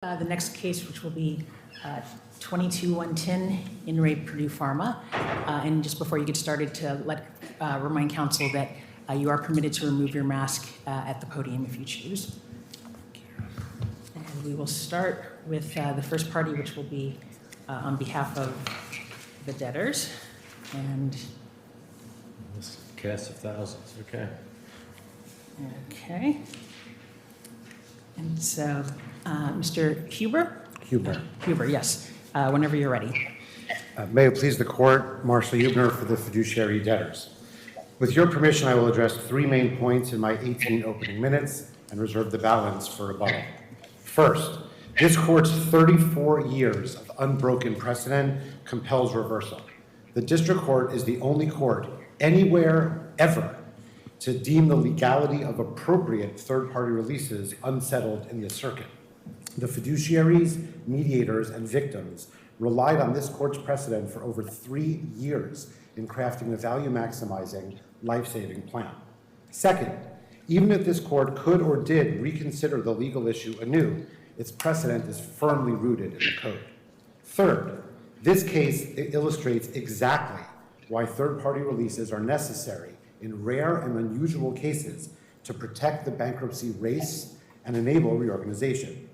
The next case, which will be 22-110 in re Purdue Pharma. And just before you get started, to remind counsel that you are permitted to remove your mask at the podium if you choose. And we will start with the first party, which will be on behalf of the debtors. And This cast of thousands, okay. okay. And so, Mr. Huber? Huber, yes. Whenever you're ready. May it please the court, Marshall Huebner for the fiduciary debtors. With your permission, I will address three main points in my 18 opening minutes and reserve the balance for rebuttal. First, this court's 34 years of unbroken precedent compels reversal. The district court is the only court anywhere ever to deem the legality of appropriate third-party releases unsettled in the circuit. The fiduciaries, mediators, and victims relied on this court's precedent for over 3 years in crafting a value-maximizing, life-saving plan. Second, even if this court could or did reconsider the legal issue anew, its precedent is firmly rooted in the code. Third, this case illustrates exactly why third-party releases are necessary in rare and unusual cases to protect the bankruptcy race and enable reorganization.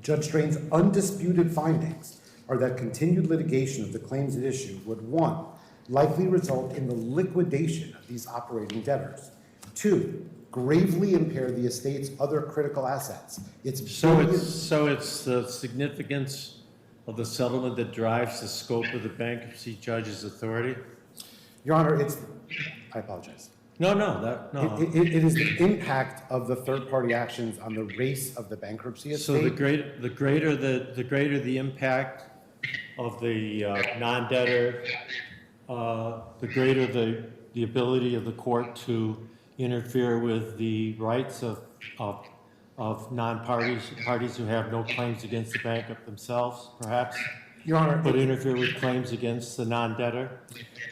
Judge Strain's undisputed findings are that continued litigation of the claims at issue would, 1, likely result in the liquidation of these operating debtors, 2, gravely impair the estate's other critical assets. So it's the significance of the settlement that drives the scope of the bankruptcy judge's authority? Your Honor, I apologize. No. It is the impact of the third-party actions on the race of the bankruptcy estate. So the greater the impact of the non-debtor, the greater the ability of the court to interfere with the rights of parties who have no claims against the bank themselves, perhaps. Your Honor, But interfere with claims against the non-debtor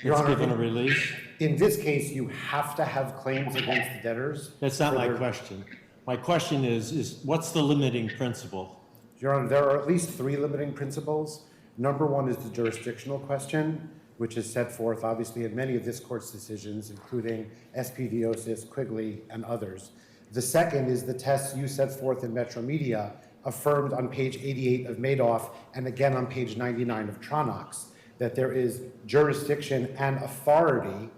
Your that's Honor, given a release? in this case, you have to have claims against the debtors. That's not my question. My question is what's the limiting principle? Your Honor, there are at least 3 limiting principles. Number 1 is the jurisdictional question, which is set forth, obviously, in many of this court's decisions, including Spdiosis, Quigley, and others. The second is the test you set forth in Metro Media, affirmed on page 88 of Madoff and again on page 99 of Tronox, that there is jurisdiction and authority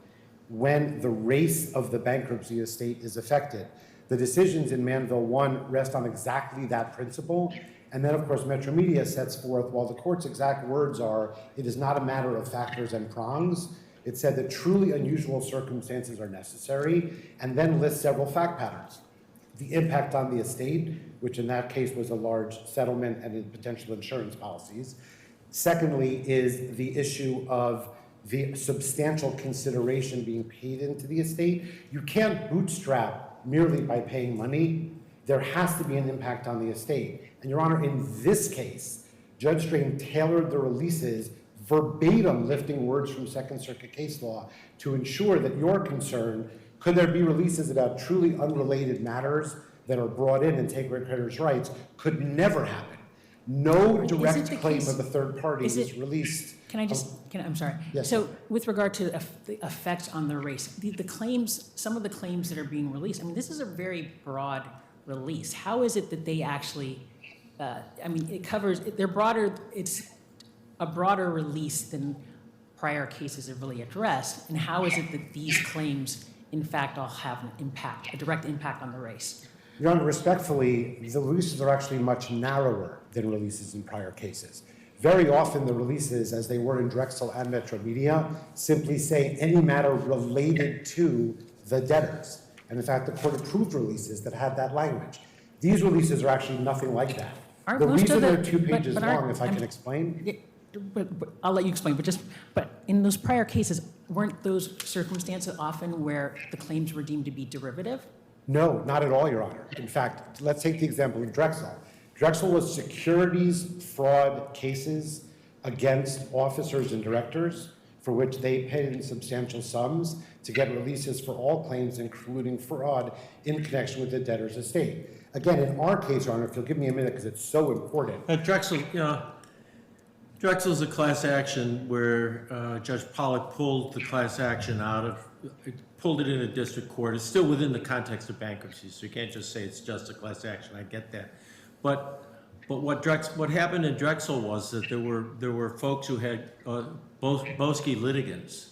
when the race of the bankruptcy estate is affected. The decisions in Manville 1 rest on exactly that principle. And then, of course, Metro Media sets forth, while the court's exact words are, it is not a matter of factors and prongs, it said that truly unusual circumstances are necessary, and then lists several fact patterns. The impact on the estate, which in that case was a large settlement and potential insurance policies. Secondly is the issue of the substantial consideration being paid into the estate. You can't bootstrap merely by paying money. There has to be an impact on the estate. And Your Honor, in this case, Judge Strain tailored the releases verbatim, lifting words from Second Circuit case law to ensure that you're concerned, could there be releases about truly unrelated matters that are brought in and take creditors' rights, could never happen. No direct claim of a third party is released. I'm sorry. Yes. So with regard to the effects on the race, the claims, some of the claims that are being released, I mean, this is a very broad release. How is it that they actually, it covers, they're broader, it's a broader release than prior cases have really addressed, and how is it that these claims, in fact, all have an impact, a direct impact on the race? Your Honor, respectfully, the releases are actually much narrower than releases in prior cases. Very often the releases, as they were in Drexel and Metro Media, simply say any matter related to the debtors. And in fact, the court approved releases that had that language. These releases are actually nothing like that. The reason they're 2 pages long, if I can explain. But I'll let you explain, but in those prior cases, weren't those circumstances often where the claims were deemed to be derivative? No, not at all, Your Honor. In fact, let's take the example of Drexel. Drexel was securities fraud cases against officers and directors for which they paid in substantial sums to get releases for all claims, including fraud, in connection with the debtor's estate. Again, in our case, Your Honor, if you'll give me a minute, because it's so important. Drexel, Drexel's a class action where Judge Pollack pulled the class action pulled it in a district court. It's still within the context of bankruptcy, so you can't just say it's just a class action. I get that. But what happened in Drexel was that there were folks who had Boski litigants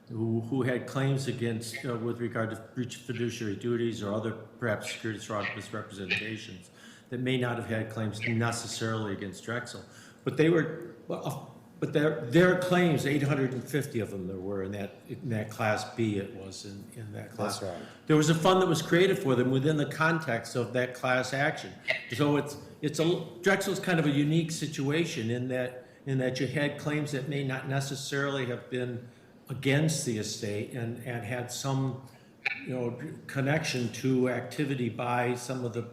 who had claims against with regard to breach of fiduciary duties or other perhaps securities fraud misrepresentations that may not have had claims necessarily against Drexel, but their claims, 850 of them there were in that class B. It was in that class. That's right. There was a fund that was created for them within the context of that class action. So Drexel's kind of a unique situation in that you had claims that may not necessarily have been against the estate and had some connection to activity by some of the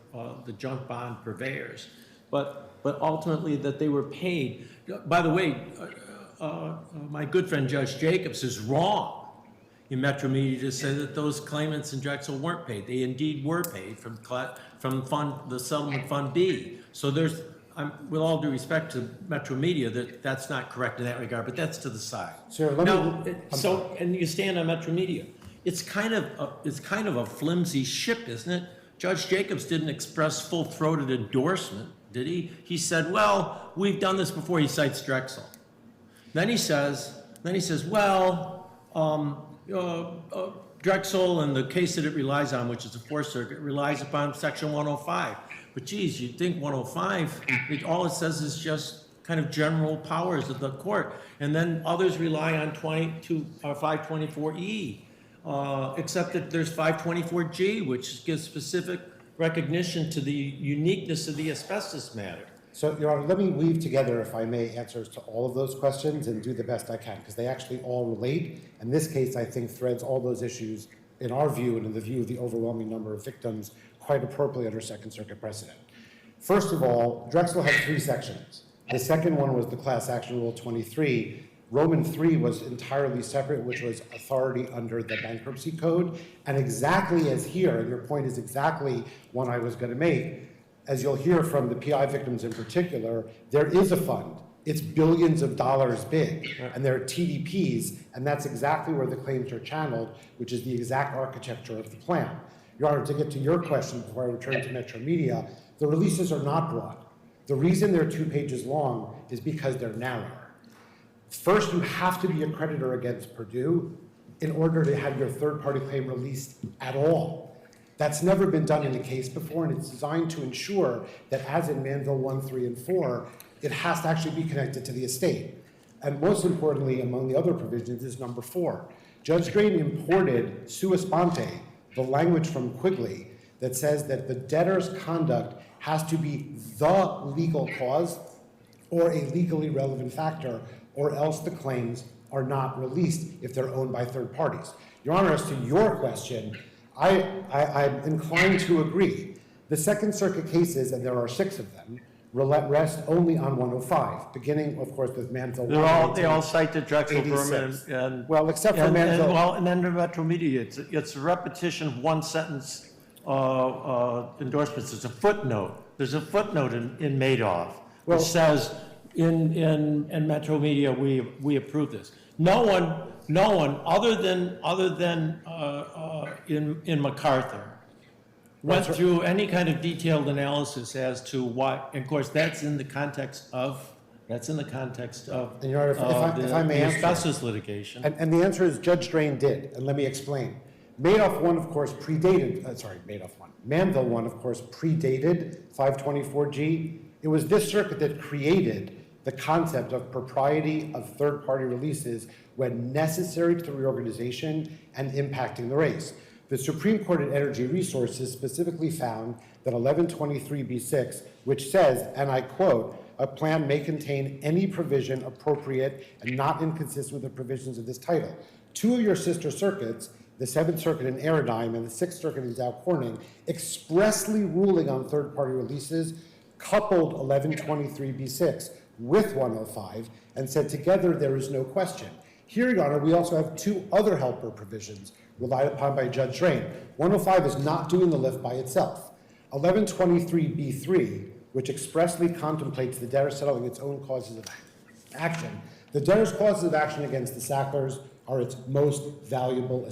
junk bond purveyors, but ultimately that they were paid. By the way, my good friend Judge Jacobs is wrong in Metro Media to say that those claimants in Drexel weren't paid. They indeed were paid from the settlement fund B. So with all due respect to Metro Media, that's not correct in that regard, but that's to the side. Sir, And you stand on Metro Media. It's kind of a flimsy ship, isn't it? Judge Jacobs didn't express full-throated endorsement, did he? He said, well, we've done this before. He cites Drexel. Then he says, well, Drexel and the case that it relies on, which is the Fourth Circuit, relies upon Section 105. But geez, you'd think 105, all it says is just kind of general powers of the court. And then others rely on 524E, except that there's 524G, which gives specific recognition to the uniqueness of the asbestos matter. So, Your Honor, let me weave together, if I may, answers to all of those questions and do the best I can, because they actually all relate. And this case, I think, threads all those issues, in our view and in the view of the overwhelming number of victims, quite appropriately under Second Circuit precedent. First of all, Drexel had 3 sections. The second one was the Class Action Rule 23. Roman 3 was entirely separate, which was authority under the Bankruptcy Code. And exactly as here, and your point is exactly one I was going to make, as you'll hear from the PI victims in particular, there is a fund. It's billions of dollars big, and there are TDPs, and that's exactly where the claims are channeled, which is the exact architecture of the plan. Your Honor, to get to your question before I return to Metro Media, the releases are not broad. The reason they're 2 pages long is because they're narrower. First, you have to be a creditor against Purdue in order to have your third-party claim released at all. That's never been done in a case before, and it's designed to ensure that, as in Manville 1, 3, and 4, it has to actually be connected to the estate. And most importantly, among the other provisions, is number 4. Judge Drain imported sua sponte, the language from Quigley, that says that the debtor's conduct has to be the legal cause or a legally relevant factor, or else the claims are not released if they're owned by third parties. Your Honor, as to your question, I'm inclined to agree. The Second Circuit cases, and there are 6 of them, rest only on 105, beginning, of course, with Manville. They all cite the Drexel Berman and well, except for Manville. And then the Metro Media, it's a repetition of one sentence endorsements. There's a footnote. There's a footnote in Madoff which says in Metro Media we approve this. No one other than in MacArthur went through any kind of detailed analysis as to what, and of course that's in the context of And Your Honor, if I may the answer, asbestos litigation. and the answer is Judge Drain did, and let me explain. Madoff 1, of course, predated, Manville 1, of course, predated 524G. It was this circuit that created the concept of propriety of third-party releases when necessary to the reorganization and impacting the race. The Supreme Court in Energy Resources specifically found that 1123B6, which says, and I quote, a plan may contain any provision appropriate and not inconsistent with the provisions of this title. 2 of your sister circuits, the 7th Circuit in Aerodyne and the 6th Circuit in Dow Corning, expressly ruling on third-party releases, coupled 1123B6 with 105 and said together there is no question. Here, Your Honor, we also have 2 other helper provisions relied upon by Judge Drain. 105 is not doing the lift by itself. 1123B3, which expressly contemplates the debtor settling its own causes of action, the debtor's causes of action against the Sacklers are its most valuable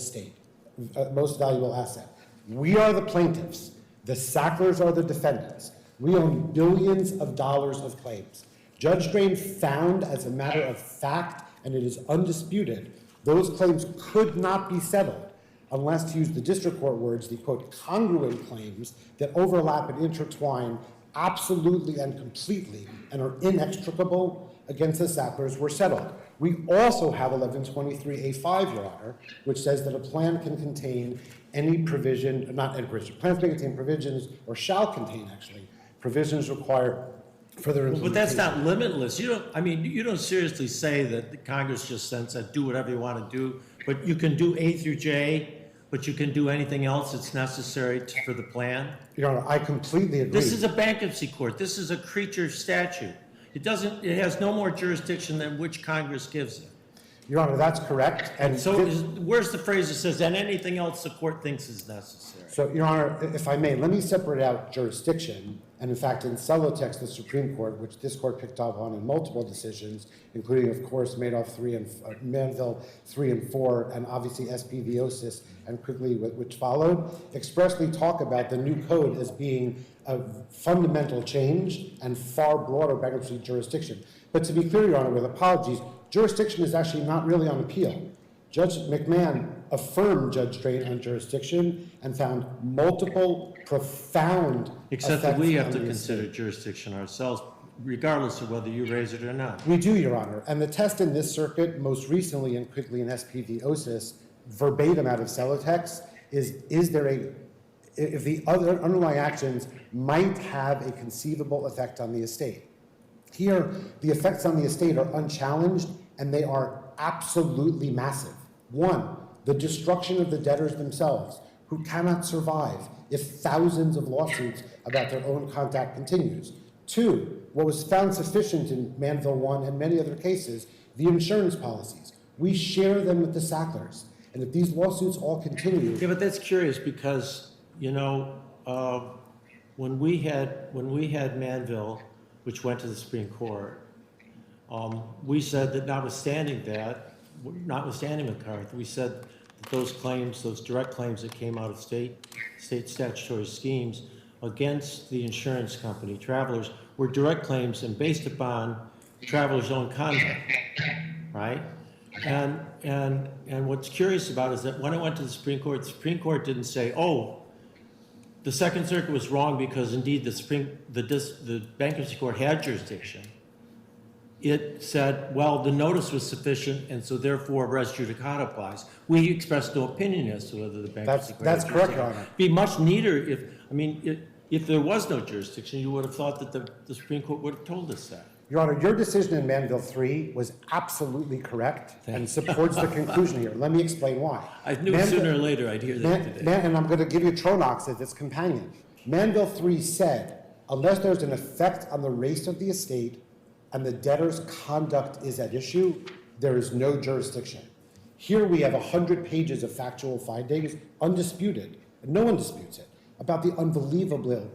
most valuable asset. We are the plaintiffs. The Sacklers are the defendants. We own billions of dollars of claims. Judge Drain found, as a matter of fact, and it is undisputed, those claims could not be settled unless, to use the district court words, the, quote, congruent claims that overlap and intertwine absolutely and completely and are inextricable against the Sacklers were settled. We also have 1123A5, Your Honor, which says that a plan can contain any provision, not any provision, plans may contain provisions, or shall contain, actually, provisions required further implementation. But that's not limitless. You don't seriously say that the Congress just said do whatever you want to do, but you can do A through J, but you can do anything else that's necessary for the plan? Your Honor, I completely agree. This is a bankruptcy court. This is a creature statute. It has no more jurisdiction than which Congress gives it. Your Honor, that's correct. And So where's the phrase that says, and anything else the court thinks is necessary? So, Your Honor, if I may, let me separate out jurisdiction. And in fact, in Celotex, the Supreme Court, which this court picked up on in multiple decisions, including, of course, Manville 3 and 4, and obviously SPVosis and Quigley, which followed, expressly talk about the new code as being a fundamental change and far broader bankruptcy jurisdiction. But to be clear, Your Honor, with apologies, jurisdiction is actually not really on appeal. Judge McMahon affirmed Judge Drain on jurisdiction and found multiple profound Except that we have to effects on the consider estate. jurisdiction ourselves, regardless of whether you raise it or not. We do, Your Honor. And the test in this circuit, most recently and quickly in SPVosis, verbatim out of Celotex, is there if the other underlying actions might have a conceivable effect on the estate. Here, the effects on the estate are unchallenged, and they are absolutely massive. One, the destruction of the debtors themselves, who cannot survive if thousands of lawsuits about their own conduct continues. Two, what was found sufficient in Manville 1 and many other cases, the insurance policies. We share them with the Sacklers. And if these lawsuits all continue... Yeah, but that's curious because, when we had Manville, which went to the Supreme Court, we said that notwithstanding McCarthy, we said that those claims, those direct claims that came out of state statutory schemes against the insurance company, Travelers, were direct claims and based upon Travelers' own conduct, right? And what's curious about it is that when it went to the Supreme Court didn't say, oh, the Second Circuit was wrong because indeed the bankruptcy court had jurisdiction. It said, well, the notice was sufficient, and so therefore res judicata applies. We expressed no opinion as to whether the bankruptcy court That's had correct, jurisdiction. Your Honor. Be much neater if there was no jurisdiction, you would have thought that the Supreme Court would have told us that. Your Honor, your decision in Manville 3 was absolutely correct and supports the conclusion here. Let me explain why. I knew sooner or later I'd hear that today. And I'm going to give you Tronox as its companion. Manville 3 said, unless there's an effect on the race of the estate and the debtor's conduct is at issue, there is no jurisdiction. Here we have 100 pages of factual findings, undisputed, and no one disputes it, about the unbelievably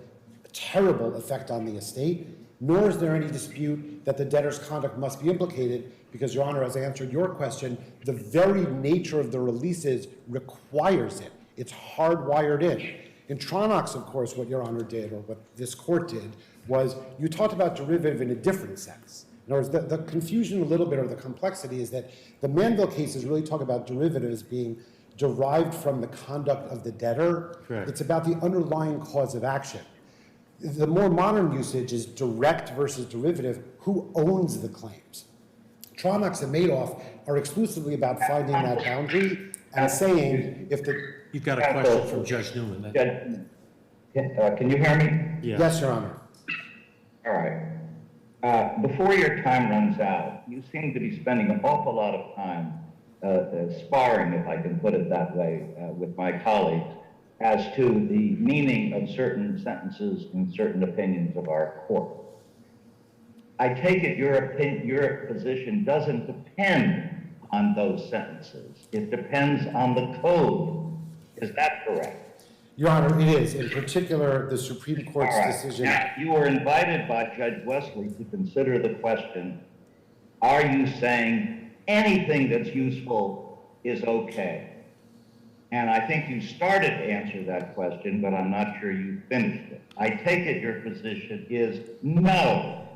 terrible effect on the estate, nor is there any dispute that the debtor's conduct must be implicated because, Your Honor, as I answered your question, the very nature of the releases requires it. It's hardwired in. In Tronox, of course, what Your Honor did, or what this court did, was you talked about derivative in a different sense. In other words, the confusion a little bit, or the complexity, is that the Manville cases really talk about derivatives being derived from the conduct of the debtor. Correct. It's about the underlying cause of action. The more modern usage is direct versus derivative. Who owns the claims? Tronox and Madoff are exclusively about finding that boundary and saying if the... You've got a question from Judge Newman. Can you hear me? Yeah. Yes, Your Honor. All right. Before your time runs out, you seem to be spending an awful lot of time sparring, if I can put it that way, with my colleagues as to the meaning of certain sentences and certain opinions of our court. I take it your position doesn't depend on those sentences. It depends on the code. Is that correct? Your Honor, it is. In particular, the Supreme All Court's right. decision. Now, you were invited by Judge Wesley to consider the question, are you saying anything that's useful is okay? And I think you started to answer that question, but I'm not sure you finished it. I take it your position is no.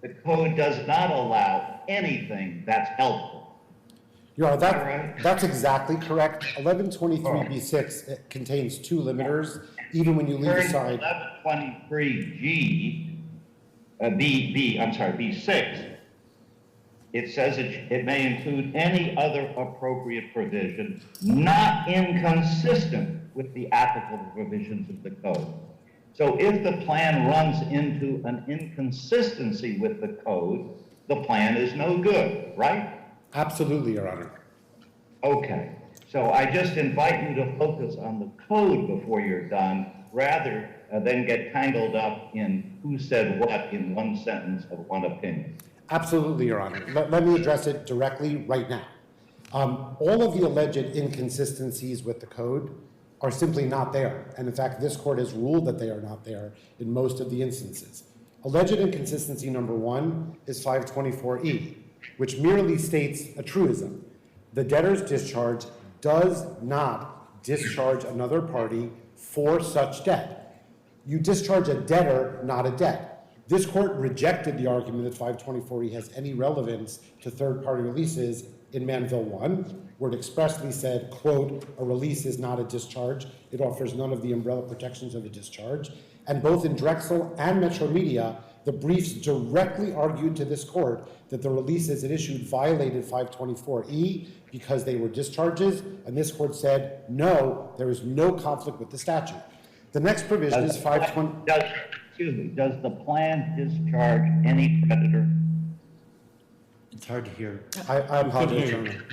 The code does not allow anything that's helpful. Your Honor, Right. that's exactly correct. 1123B6 contains two limiters, even when you leave aside. 1123G, B6, it says it may include any other appropriate provision not inconsistent with the applicable provisions of the code. So if the plan runs into an inconsistency with the code, the plan is no good, right? Absolutely, Your Honor. Okay, so I just invite you to focus on the code before you're done, rather than get tangled up in who said what in one sentence of one opinion. Absolutely, Your Honor. Let me address it directly right now. All of the alleged inconsistencies with the code are simply not there. And in fact, this court has ruled that they are not there in most of the instances. Alleged inconsistency number one is 524E, which merely states a truism. The debtor's discharge does not discharge another party for such debt. You discharge a debtor, not a debt. This court rejected the argument that 524E has any relevance to third-party releases in Manville 1, where it expressly said, quote, a release is not a discharge. It offers none of the umbrella protections of a discharge. And both in Drexel and Metro Media, the briefs directly argued to this court that the releases it issued violated 524E because they were discharges, and this court said, no, there is no conflict with the statute. The next provision is 520. Does the plan discharge any creditor? It's hard to hear. I apologize, Your Honor.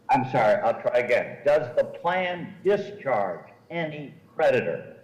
I'm sorry, I'll try again. Does the plan discharge any creditor?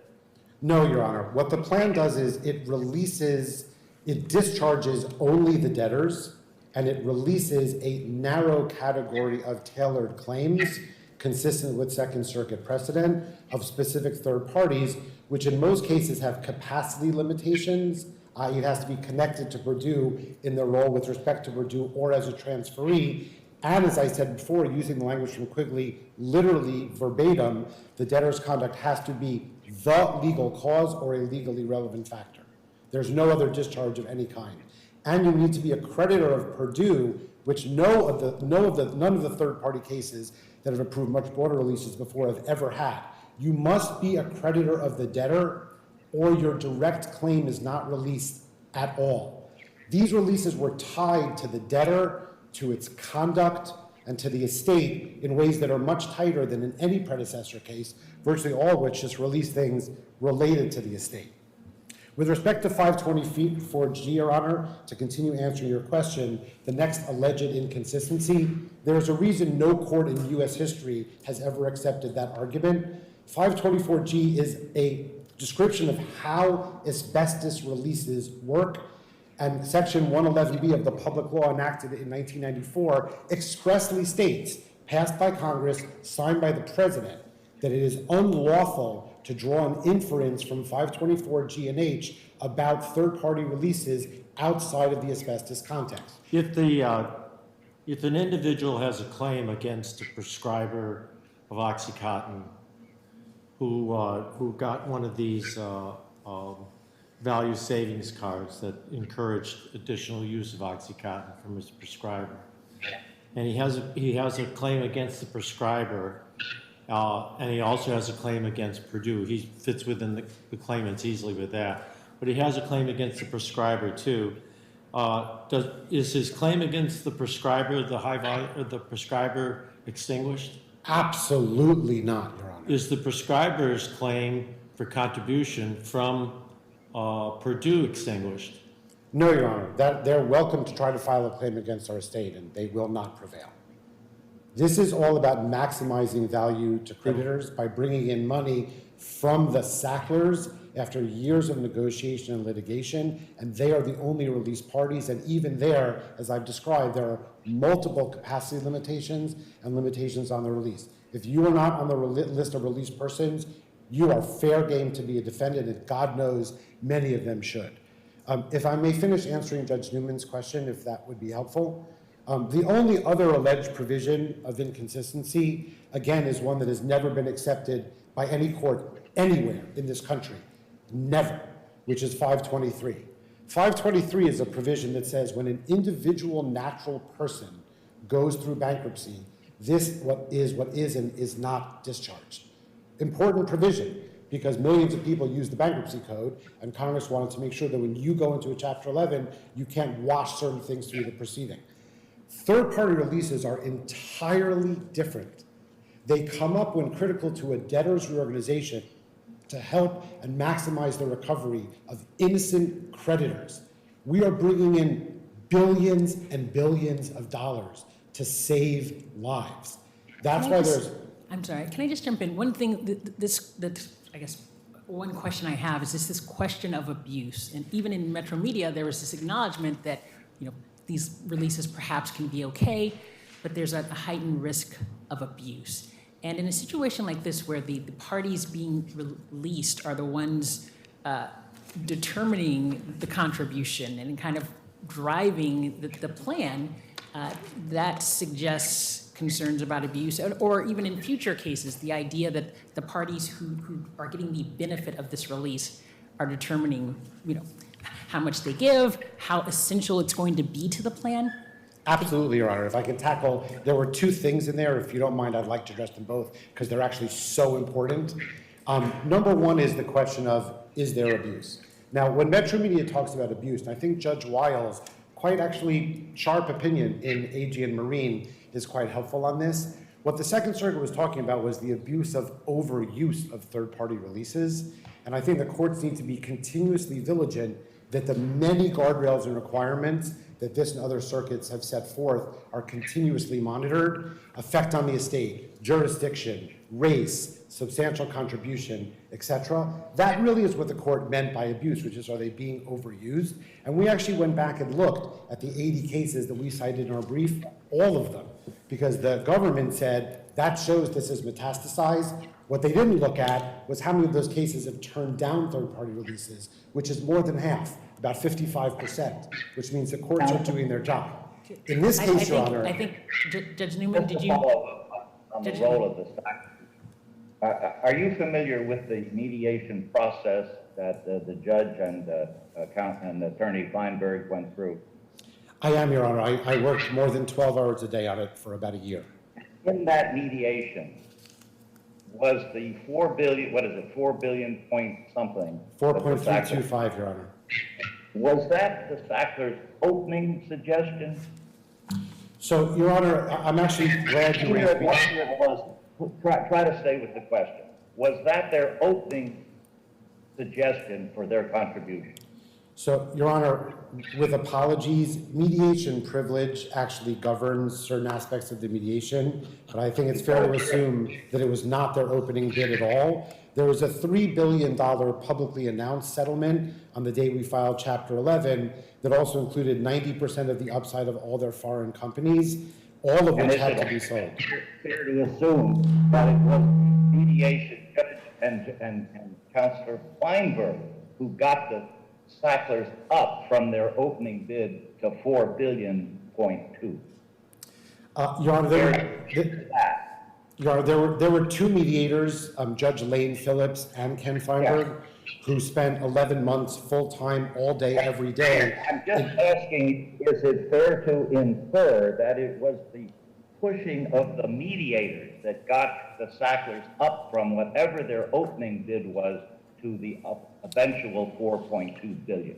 No, Your Honor. What the plan does is it discharges only the debtors, and it releases a narrow category of tailored claims consistent with Second Circuit precedent of specific third parties, which in most cases have capacity limitations, i.e. it has to be connected to Purdue in their role with respect to Purdue or as a transferee. And as I said before, using the language from Quigley, literally verbatim, the debtor's conduct has to be the legal cause or a legally relevant factor. There's no other discharge of any kind. And you need to be a creditor of Purdue, which none of the third-party cases that have approved much broader releases before have ever had. You must be a creditor of the debtor, or your direct claim is not released at all. These releases were tied to the debtor, to its conduct, and to the estate in ways that are much tighter than in any predecessor case, virtually all of which just release things related to the estate. With respect to 524G, Your Honor, to continue answering your question, the next alleged inconsistency, there's a reason no court in U.S. history has ever accepted that argument. 524G is a description of how asbestos releases work, and Section 111B of the Public Law enacted in 1994 expressly states, passed by Congress, signed by the President, that it is unlawful to draw an inference from 524G and H about third-party releases outside of the asbestos context. If an individual has a claim against a prescriber of OxyContin who got one of these value savings cards that encouraged additional use of OxyContin from his prescriber, and he has a claim against the prescriber, and he also has a claim against Purdue. He fits within the claimants easily with that, but he has a claim against the prescriber too. Is his claim against the prescriber, the prescriber, extinguished? Absolutely not, Your Honor. Is the prescriber's claim for contribution from Purdue extinguished? No, Your Honor. They're welcome to try to file a claim against our estate, and they will not prevail. This is all about maximizing value to creditors by bringing in money from the Sacklers after years of negotiation and litigation, and they are the only release parties. And even there, as I've described, there are multiple capacity limitations and limitations on the release. If you are not on the list of released persons, you are fair game to be a defendant, and God knows many of them should. If I may finish answering Judge Newman's question, if that would be helpful. The only other alleged provision of inconsistency, again, is one that has never been accepted by any court anywhere in this country, never, which is 523. 523 is a provision that says when an individual natural person goes through bankruptcy, this what is and is not discharged. Important provision, because millions of people use the bankruptcy code, and Congress wanted to make sure that when you go into a Chapter 11, you can't wash certain things through the proceeding. Third-party releases are entirely different. They come up when critical to a debtor's reorganization to help and maximize the recovery of innocent creditors. We are bringing in billions and billions of dollars to save lives. That's why there's... I'm sorry, can I just jump in? One thing, I guess, one question I have is this question of abuse. And even in Metro Media, there was this acknowledgement that, these releases perhaps can be okay, but there's a heightened risk of abuse. And in a situation like this where the parties being released are the ones determining the contribution and kind of driving the plan, that suggests concerns about abuse, or even in future cases, the idea that the parties who are getting the benefit of this release are determining, how much they give, how essential it's going to be to the plan. Absolutely, Your Honor. If I can tackle, there were two things in there. If you don't mind, I'd like to address them both because they're actually so important. Number one is the question of, is there abuse? Now, when Metro Media talks about abuse, and I think Judge Wiles' quite actually sharp opinion in AG and Marine is quite helpful on this. What the Second Circuit was talking about was the abuse of overuse of third-party releases. And I think the courts need to be continuously vigilant that the many guardrails and requirements that this and other circuits have set forth are continuously monitored. Effect on the estate, jurisdiction, race, substantial contribution, etc. That really is what the court meant by abuse, which is, are they being overused? And we actually went back and looked at the 80 cases that we cited in our brief, all of them, because the government said that shows this is metastasized. What they didn't look at was how many of those cases have turned down third-party releases, which is more than half, about 55%, which means the courts are doing their job. In this case, Your Honor... I think, Judge Newman, did you... On the role of the Sackler. Are you familiar with the mediation process that the judge and Attorney Feinberg went through? I am, Your Honor. I worked more than 12 hours a day on it for about a year. In that mediation, was the 4 billion, what is it, 4 billion point something? 4.325, Your Honor. Was that the Sackler's opening suggestion? So, Your Honor, I'm actually glad you raised me. Try to stay with the question. Was that their opening suggestion for their contribution? So, Your Honor, with apologies, mediation privilege actually governs certain aspects of the mediation, but I think it's fair to assume that it was not their opening bid at all. There was a $3 billion publicly announced settlement on the day we filed Chapter 11 that also included 90% of the upside of all their foreign companies, all of which had to be sold. Fair to assume that it was mediation judge and Counselor Feinberg who got the Sacklers up from their opening bid to 4.2 billion. Your Honor, there were two mediators, Judge Lane Phillips and Ken Feinberg, who spent 11 months full-time, all day, every day. I'm just asking, is it fair to infer that it was the pushing of the mediators that got the Sacklers up from whatever their opening bid was to the eventual 4.2 billion?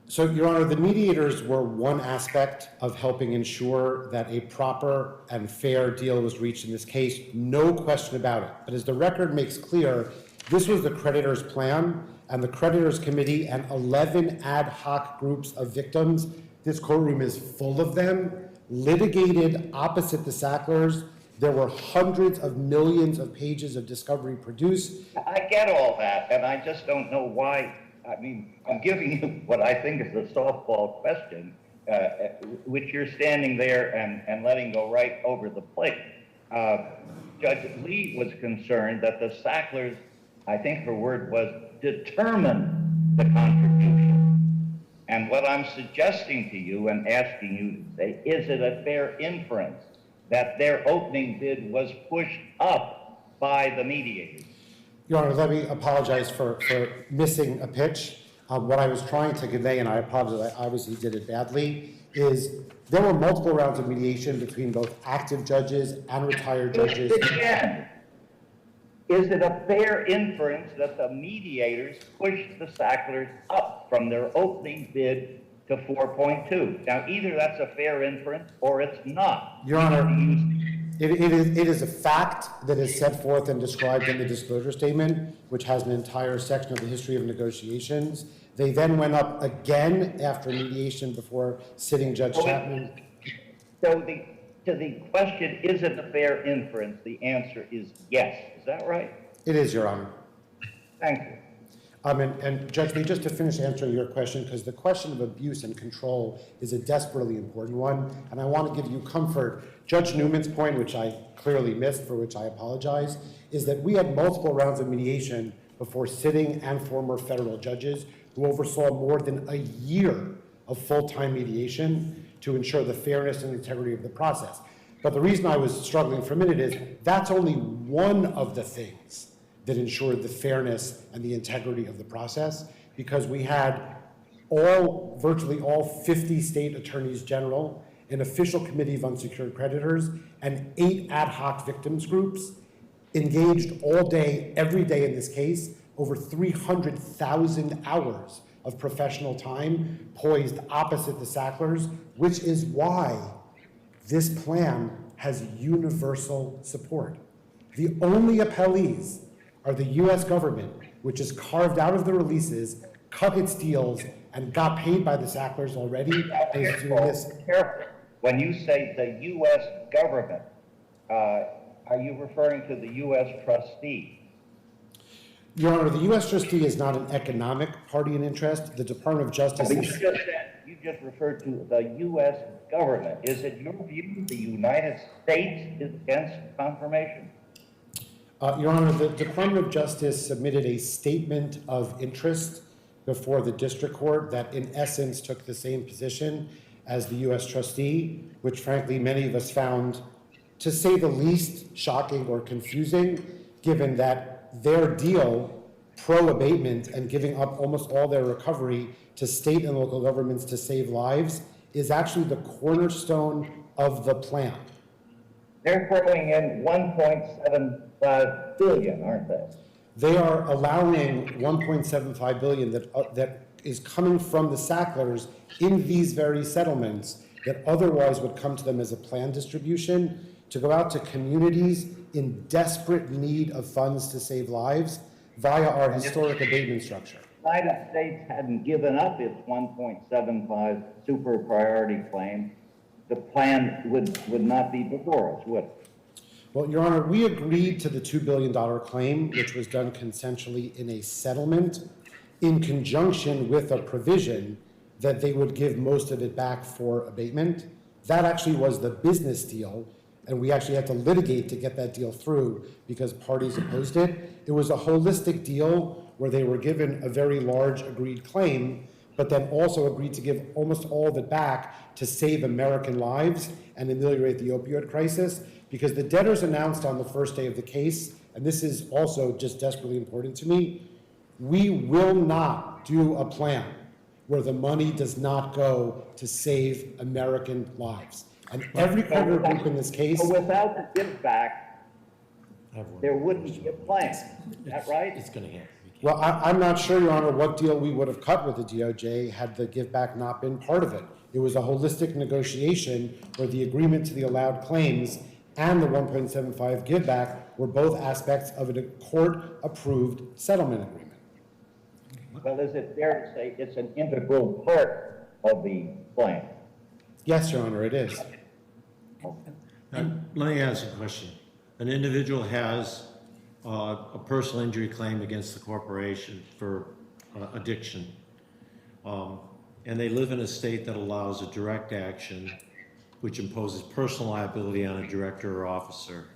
So, Your Honor, the mediators were one aspect of helping ensure that a proper and fair deal was reached in this case, no question about it. But as the record makes clear, this was the creditors' plan, and the creditors' committee and 11 ad hoc groups of victims, this courtroom is full of them, litigated opposite the Sacklers. There were hundreds of millions of pages of discovery produced. I get all that, and I just don't know why. I mean, I'm giving you what I think is a softball question, which you're standing there and letting go right over the plate. Judge Lee was concerned that the Sacklers I think her word was determine the contribution. And what I'm suggesting to you and asking you to say, is it a fair inference that their opening bid was pushed up by the mediators? Your Honor, let me apologize for missing a pitch. What I was trying to convey, and I apologize, I obviously did it badly, is there were multiple rounds of mediation between both active judges and retired judges. Again, is it a fair inference that the mediators pushed the Sacklers up from their opening bid to 4.2? Now, either that's a fair inference or it's not. Your Honor, it is a fact that is set forth and described in the disclosure statement, which has an entire section of the history of negotiations. They then went up again after mediation before sitting Judge Chapman. So to the question, is it a fair inference? The answer is yes. Is that right? It is, Your Honor. Thank you. And Judge Lee, just to finish answering your question, because the question of abuse and control is a desperately important one, and I want to give you comfort. Judge Newman's point, which I clearly missed, for which I apologize, is that we had multiple rounds of mediation before sitting and former federal judges who oversaw more than a year of full-time mediation to ensure the fairness and integrity of the process. But the reason I was struggling for a minute is that's only one of the things that ensured the fairness and the integrity of the process, because we had virtually all 50 state attorneys general, an official committee of unsecured creditors, and 8 ad hoc victims groups engaged all day, every day in this case, over 300,000 hours of professional time poised opposite the Sacklers, which is why this plan has universal support. The only appellees are the U.S. government, which is carved out of the releases, cut its deals, and got paid by the Sacklers already. Careful. When you say the U.S. government, are you referring to the U.S. trustee? Your Honor, the U.S. trustee is not an economic party in interest. The Department of Justice But is... you just referred to the U.S. government. Is it your view the United States is against confirmation? Your Honor, the Department of Justice submitted a statement of interest before the district court that in essence took the same position as the U.S. trustee, which frankly many of us found, to say the least, shocking or confusing, given that their deal, pro-abatement and giving up almost all their recovery to state and local governments to save lives, is actually the cornerstone of the plan. They're throwing in $1.75 billion, aren't they? They are allowing $1.75 billion that is coming from the Sacklers in these very settlements that otherwise would come to them as a plan distribution to go out to communities in desperate need of funds to save lives via our historic abatement structure. The United States hadn't given up its 1.75 super priority claim, the plan would not be before us, would it? Well, Your Honor, we agreed to the $2 billion claim, which was done consensually in a settlement, in conjunction with a provision that they would give most of it back for abatement. That actually was the business deal, and we actually had to litigate to get that deal through because parties opposed it. It was a holistic deal where they were given a very large agreed claim, but then also agreed to give almost all of it back to save American lives and ameliorate the opioid crisis, because the debtors announced on the first day of the case, and this is also just desperately important to me, we will not do a plan where the money does not go to save American lives. And every creditor group in this case... So without the give back, there wouldn't be a plan. Is that right? It's going to happen. Well, I'm not sure, Your Honor, what deal we would have cut with the DOJ had the give back not been part of it. It was a holistic negotiation where the agreement to the allowed claims and the 1.75 give back were both aspects of a court-approved settlement agreement. Well, is it fair to say it's an integral part of the plan? Yes, Your Honor, it is. Now, let me ask you a question. An individual has a personal injury claim against the corporation for addiction, and they live in a state that allows a direct action which imposes personal liability on a director or officer.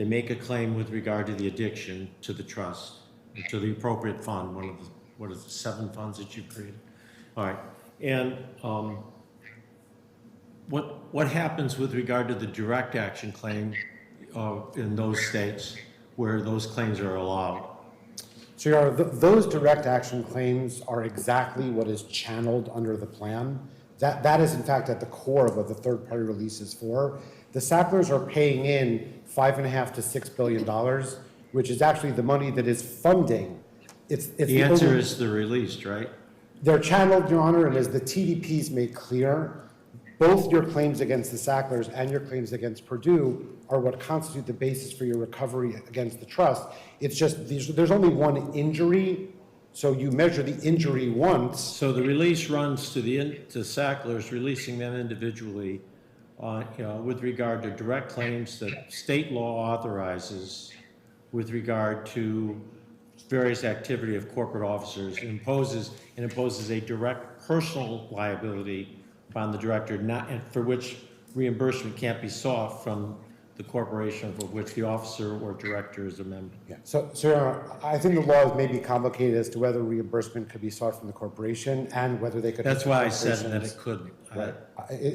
they make a claim with regard to the addiction to the trust, to the appropriate fund, one of the, what is it, 7 funds that you've created? All right, and what happens with regard to the direct action claim in those states where those claims are allowed? So those direct action claims are exactly what is channeled under the plan. That is in fact at the core of what the third party release is for. The Sacklers are paying in $5.5 to $6 billion, which is actually the money that is funding. It's The answer is the released, right? They're channeled, Your Honor, and as the TDPs make clear, both your claims against the Sacklers and your claims against Purdue are what constitute the basis for your recovery against the trust. It's just there's only one injury, so you measure the injury once. So the release runs to to Sacklers, releasing them individually, with regard to direct claims that state law authorizes with regard to various activity of corporate officers, and imposes a direct personal liability upon the director, and for which reimbursement can't be sought from the corporation of which the officer or director is a member. Yeah. So Your Honor, I think the law may be complicated as to whether reimbursement could be sought from the corporation and whether they could. That's why I said that it couldn't. Right.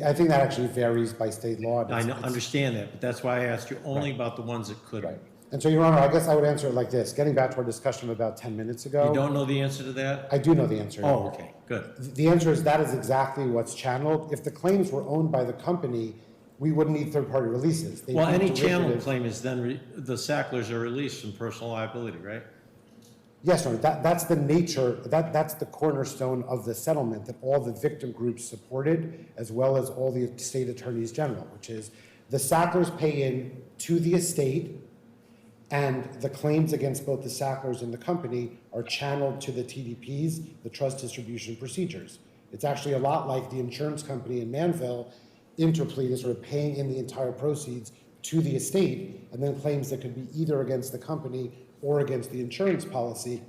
I think that actually varies by state law. I understand that, but that's why I asked you only about the ones that couldn't. Right. And so, Your Honor, I guess I would answer it like this. Getting back to our discussion about 10 minutes ago. You don't know the answer to that? I do know the answer. Your Oh, Honor. okay, good. The answer is that is exactly what's channeled. If the claims were owned by the company, we wouldn't need third-party releases. They'd Well, be any channel derivative. claim is then, the Sacklers are released from personal liability, right? Yes, Your Honor, that's the nature, that's the cornerstone of the settlement that all the victim groups supported, as well as all the state attorneys general, which is the Sacklers pay in to the estate, and the claims against both the Sacklers and the company are channeled to the TDPs, the trust distribution procedures. It's actually a lot like the insurance company in Manville, Interplete is sort of paying in the entire proceeds to the estate, and then claims that could be either against the company or against the insurance policy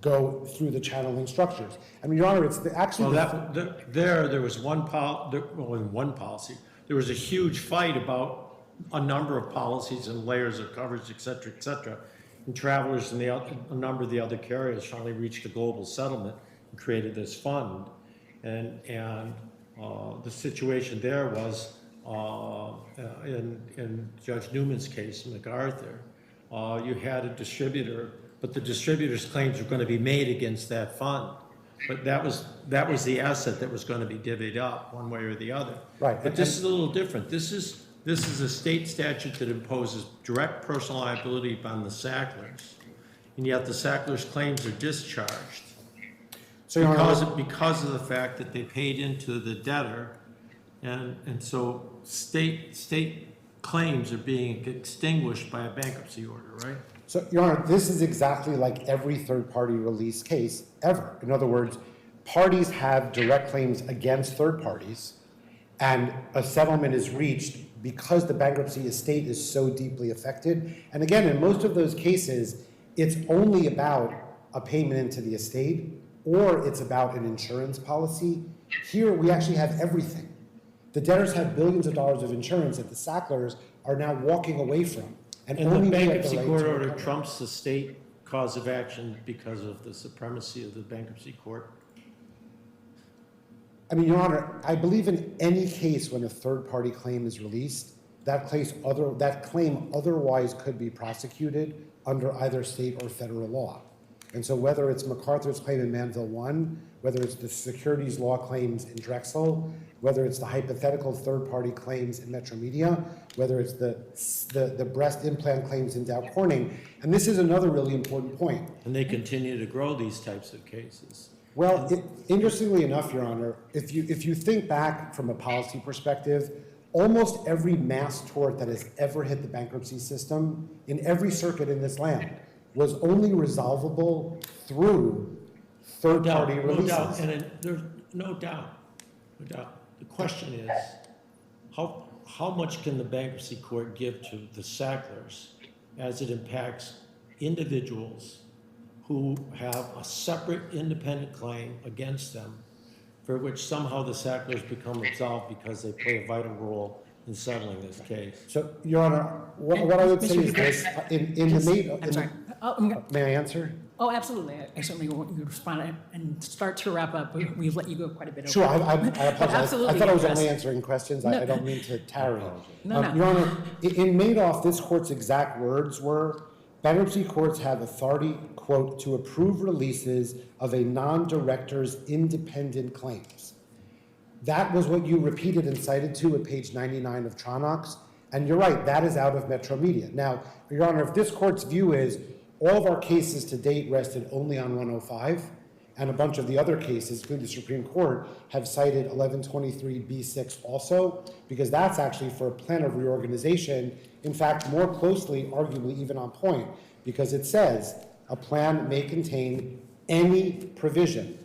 go through the channeling structures. I mean, Your Honor, it's actually. Well, there was one policy. There was a huge fight about a number of policies and layers of coverage, et cetera, et cetera. And Travelers and a number of the other carriers finally reached a global settlement and created this fund. And the situation there was in Judge Newman's case, MacArthur, you had a distributor, but the distributor's claims were going to be made against that fund. But that was the asset that was going to be divvied up one way or the other. Right. But this is a little different. This is a state statute that imposes direct personal liability upon the Sacklers, and yet the Sacklers' claims are discharged So, Your Honor, because of the fact that they paid into the debtor, and so state claims are being extinguished by a bankruptcy order, right? So, Your Honor, this is exactly like every third-party release case ever. In other words, parties have direct claims against third parties, and a settlement is reached because the bankruptcy estate is so deeply affected. And again, in most of those cases, it's only about a payment into the estate, or it's about an insurance policy. Here, we actually have everything. The debtors have billions of dollars of insurance that the Sacklers are now walking away from. And only the we have bankruptcy right court to order recover. trumps the state cause of action because of the supremacy of the bankruptcy court. I mean, Your Honor, I believe in any case when a third-party claim is released, that claim otherwise could be prosecuted under either state or federal law. And so whether it's MacArthur's claim in Manville 1, whether it's the securities law claims in Drexel, whether it's the hypothetical third-party claims in Metro Media, whether it's the breast implant claims in Dow Corning, and this is another really important point. And they continue to grow these types of cases. Well, interestingly enough, Your Honor, if you think back from a policy perspective, almost every mass tort that has ever hit the bankruptcy system in every circuit in this land was only resolvable through third-party releases. There's no doubt. The question is, how much can the bankruptcy court give to the Sacklers as it impacts individuals who have a separate independent claim against them, for which somehow the Sacklers become absolved because they play a vital role in settling this case. So, Your Honor, what I would say is this, in the May. I'm sorry. May I answer? Oh, absolutely. I certainly want you to respond and start to wrap up. We've let you go quite a bit over. Sure, I apologize. Absolutely, I thought I was yes. only answering questions. I don't mean to tarry. No. Your Honor, in Madoff, this court's exact words were, bankruptcy courts have authority, quote, to approve releases of a non-director's independent claims. That was what you repeated and cited to at page 99 of Tronox. And you're right, that is out of Metro Media. Now, Your Honor, if this court's view is all of our cases to date rested only on 105, and a bunch of the other cases, including the Supreme Court, have cited 1123B6 also, because that's actually for a plan of reorganization, in fact, more closely, arguably even on point, because it says a plan may contain any provision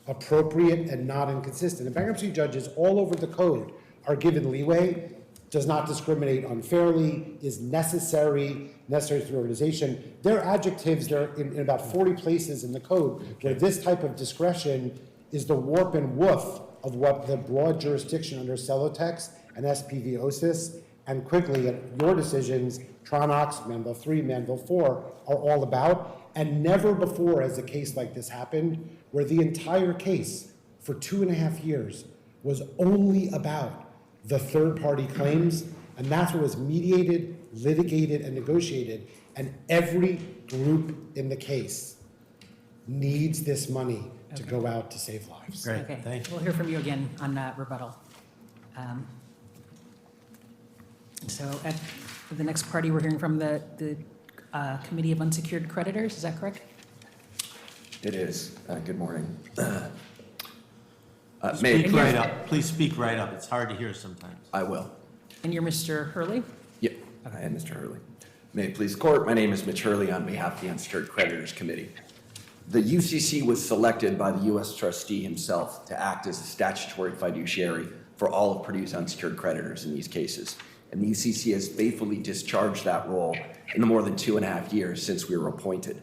appropriate and not inconsistent. And bankruptcy judges all over the code are given leeway, does not discriminate unfairly, is necessary to the organization. There are adjectives there in about 40 places in the code where this type of discretion is the warp and woof of what the broad jurisdiction under Celotex and SPV-OSIS and quickly your decisions, Tronox, Manville 3, Manville 4, are all about. And never before has a case like this happened where the entire case for 2.5 years was only about the third-party claims, and that's what was mediated, litigated, and negotiated, and every group in the case needs this money to go out to save lives. Great, Okay, thank you. we'll hear from you again on rebuttal. So at the next party, we're hearing from the Committee of Unsecured Creditors, is that correct? It is. Good morning. Speak right up. Please speak right up. It's hard to hear sometimes. I will. And you're Mr. Hurley? Yep. I am Mr. Hurley. May it please the court, my name is Mitch Hurley on behalf of the Unsecured Creditors Committee. The UCC was selected by the U.S. trustee himself to act as a statutory fiduciary for all of Purdue's unsecured creditors in these cases. And the UCC has faithfully discharged that role in the more than 2.5 years since we were appointed.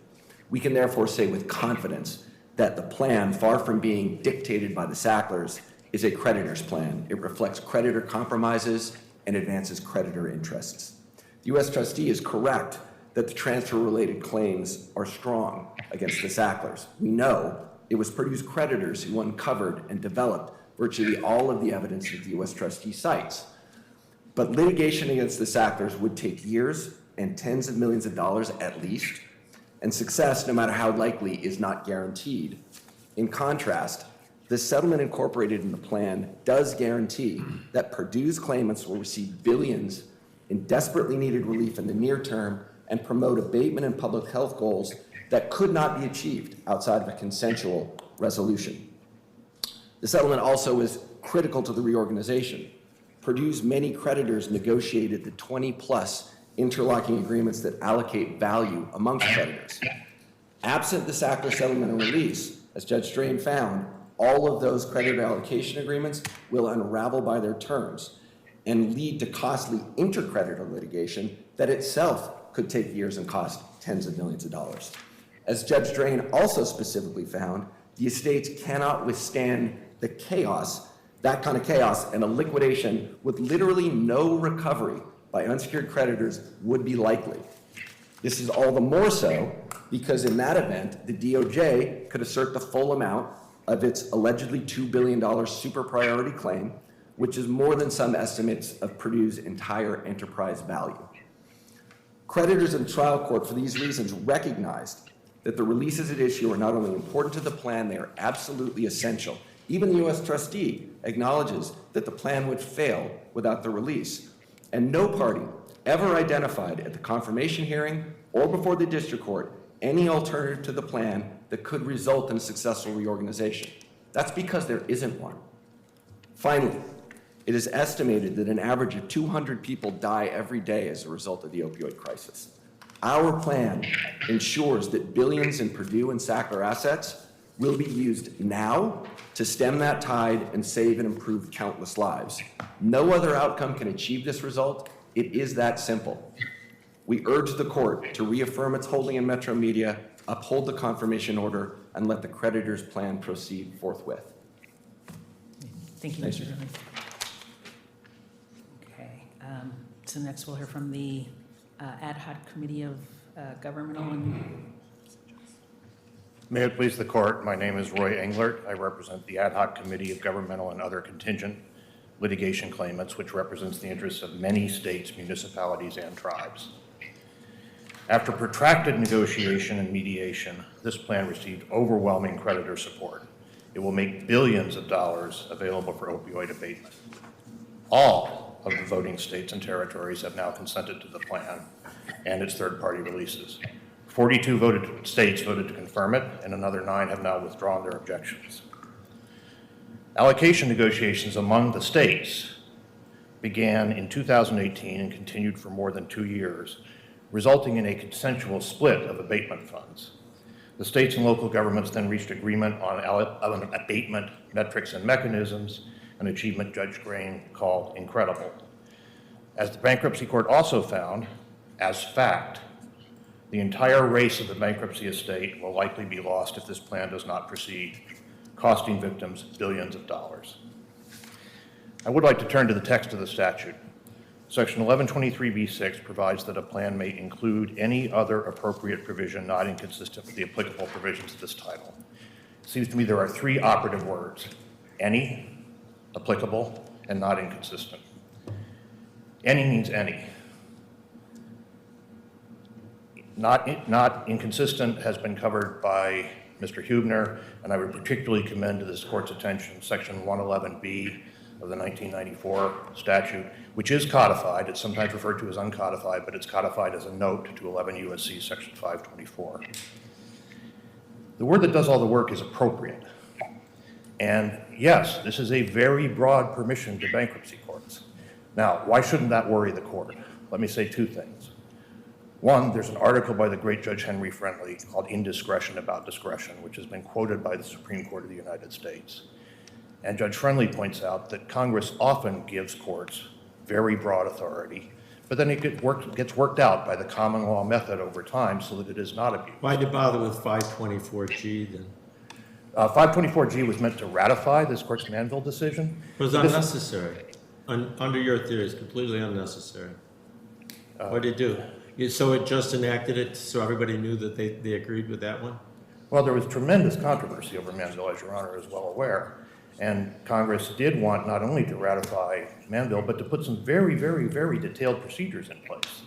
We can therefore say with confidence that the plan, far from being dictated by the Sacklers, is a creditor's plan. It reflects creditor compromises and advances creditor interests. The U.S. trustee is correct that the transfer-related claims are strong against the Sacklers. We know it was Purdue's creditors who uncovered and developed virtually all of the evidence that the U.S. trustee cites. But litigation against the Sacklers would take years and tens of millions of dollars at least, and success, no matter how likely, is not guaranteed. In contrast, the settlement incorporated in the plan does guarantee that Purdue's claimants will receive billions in desperately needed relief in the near term and promote abatement and public health goals that could not be achieved outside of a consensual resolution. The settlement also is critical to the reorganization. Purdue's many creditors negotiated the 20+ interlocking agreements that allocate value amongst creditors. Absent the Sackler settlement and release, as Judge Strain found, all of those creditor allocation agreements will unravel by their terms and lead to costly intercreditor litigation that itself could take years and cost tens of millions of dollars. As Judge Strain also specifically found, the estates cannot withstand the chaos, that kind of chaos, and a liquidation with literally no recovery by unsecured creditors would be likely. This is all the more so because in that event, the DOJ could assert the full amount of its allegedly $2 billion super priority claim, which is more than some estimates of Purdue's entire enterprise value. Creditors in trial court for these reasons recognized that the releases at issue are not only important to the plan, they are absolutely essential. Even the U.S. trustee acknowledges that the plan would fail without the release. And no party ever identified at the confirmation hearing or before the district court any alternative to the plan that could result in a successful reorganization. That's because there isn't one. Finally, it is estimated that an average of 200 people die every day as a result of the opioid crisis. Our plan ensures that billions in Purdue and Sackler assets will be used now to stem that tide and save and improve countless lives. No other outcome can achieve this result. It is that simple. We urge the court to reaffirm its holding in Metro Media, uphold the confirmation order, and let the creditors' plan proceed forthwith. Thank you, Thank Mr. you. Hurley. So next we'll hear from the Ad hoc Committee of Governmental and... May it please the court, my name is Roy Englert. I represent the Ad hoc Committee of Governmental and Other Contingent Litigation Claimants, which represents the interests of many states, municipalities, and tribes. After protracted negotiation and mediation, this plan received overwhelming creditor support. It will make billions of dollars available for opioid abatement. All of the voting states and territories have now consented to the plan and its third-party releases. 42 states voted to confirm it, and another 9 have now withdrawn their objections. Allocation negotiations among the states began in 2018 and continued for more than 2 years, resulting in a consensual split of abatement funds. The states and local governments then reached agreement on abatement metrics and mechanisms, an achievement Judge Grain called incredible. As the bankruptcy court also found, as fact, the entire race of the bankruptcy estate will likely be lost if this plan does not proceed, costing victims billions of dollars. I would like to turn to the text of the statute. Section 1123B6 provides that a plan may include any other appropriate provision not inconsistent with the applicable provisions of this title. It seems to me there are 3 operative words: any, applicable, and not inconsistent. Any means any. Not inconsistent has been covered by Mr. Huebner, and I would particularly commend to this court's attention Section 111B of the 1994 statute, which is codified. It's sometimes referred to as uncodified, but it's codified as a note to 11 U.S.C. Section 524. The word that does all the work is appropriate. And yes, this is a very broad permission to bankruptcy courts. Now, why shouldn't that worry the court? Let me say 2 things. One, there's an article by the great Judge Henry Friendly called Indiscretion About Discretion, which has been quoted by the Supreme Court of the United States. And Judge Friendly points out that Congress often gives courts very broad authority, but then it gets worked out by the common law method over time so that it is not abused. Why'd you bother with 524G then? 524G was meant to ratify this court's Manville decision. It was unnecessary. Under your theory, it's completely unnecessary. What did it do? So it just enacted it so everybody knew that they agreed with that one? Well, there was tremendous controversy over Manville, as Your Honor is well aware. And Congress did want not only to ratify Manville, but to put some very, very, very detailed procedures in place.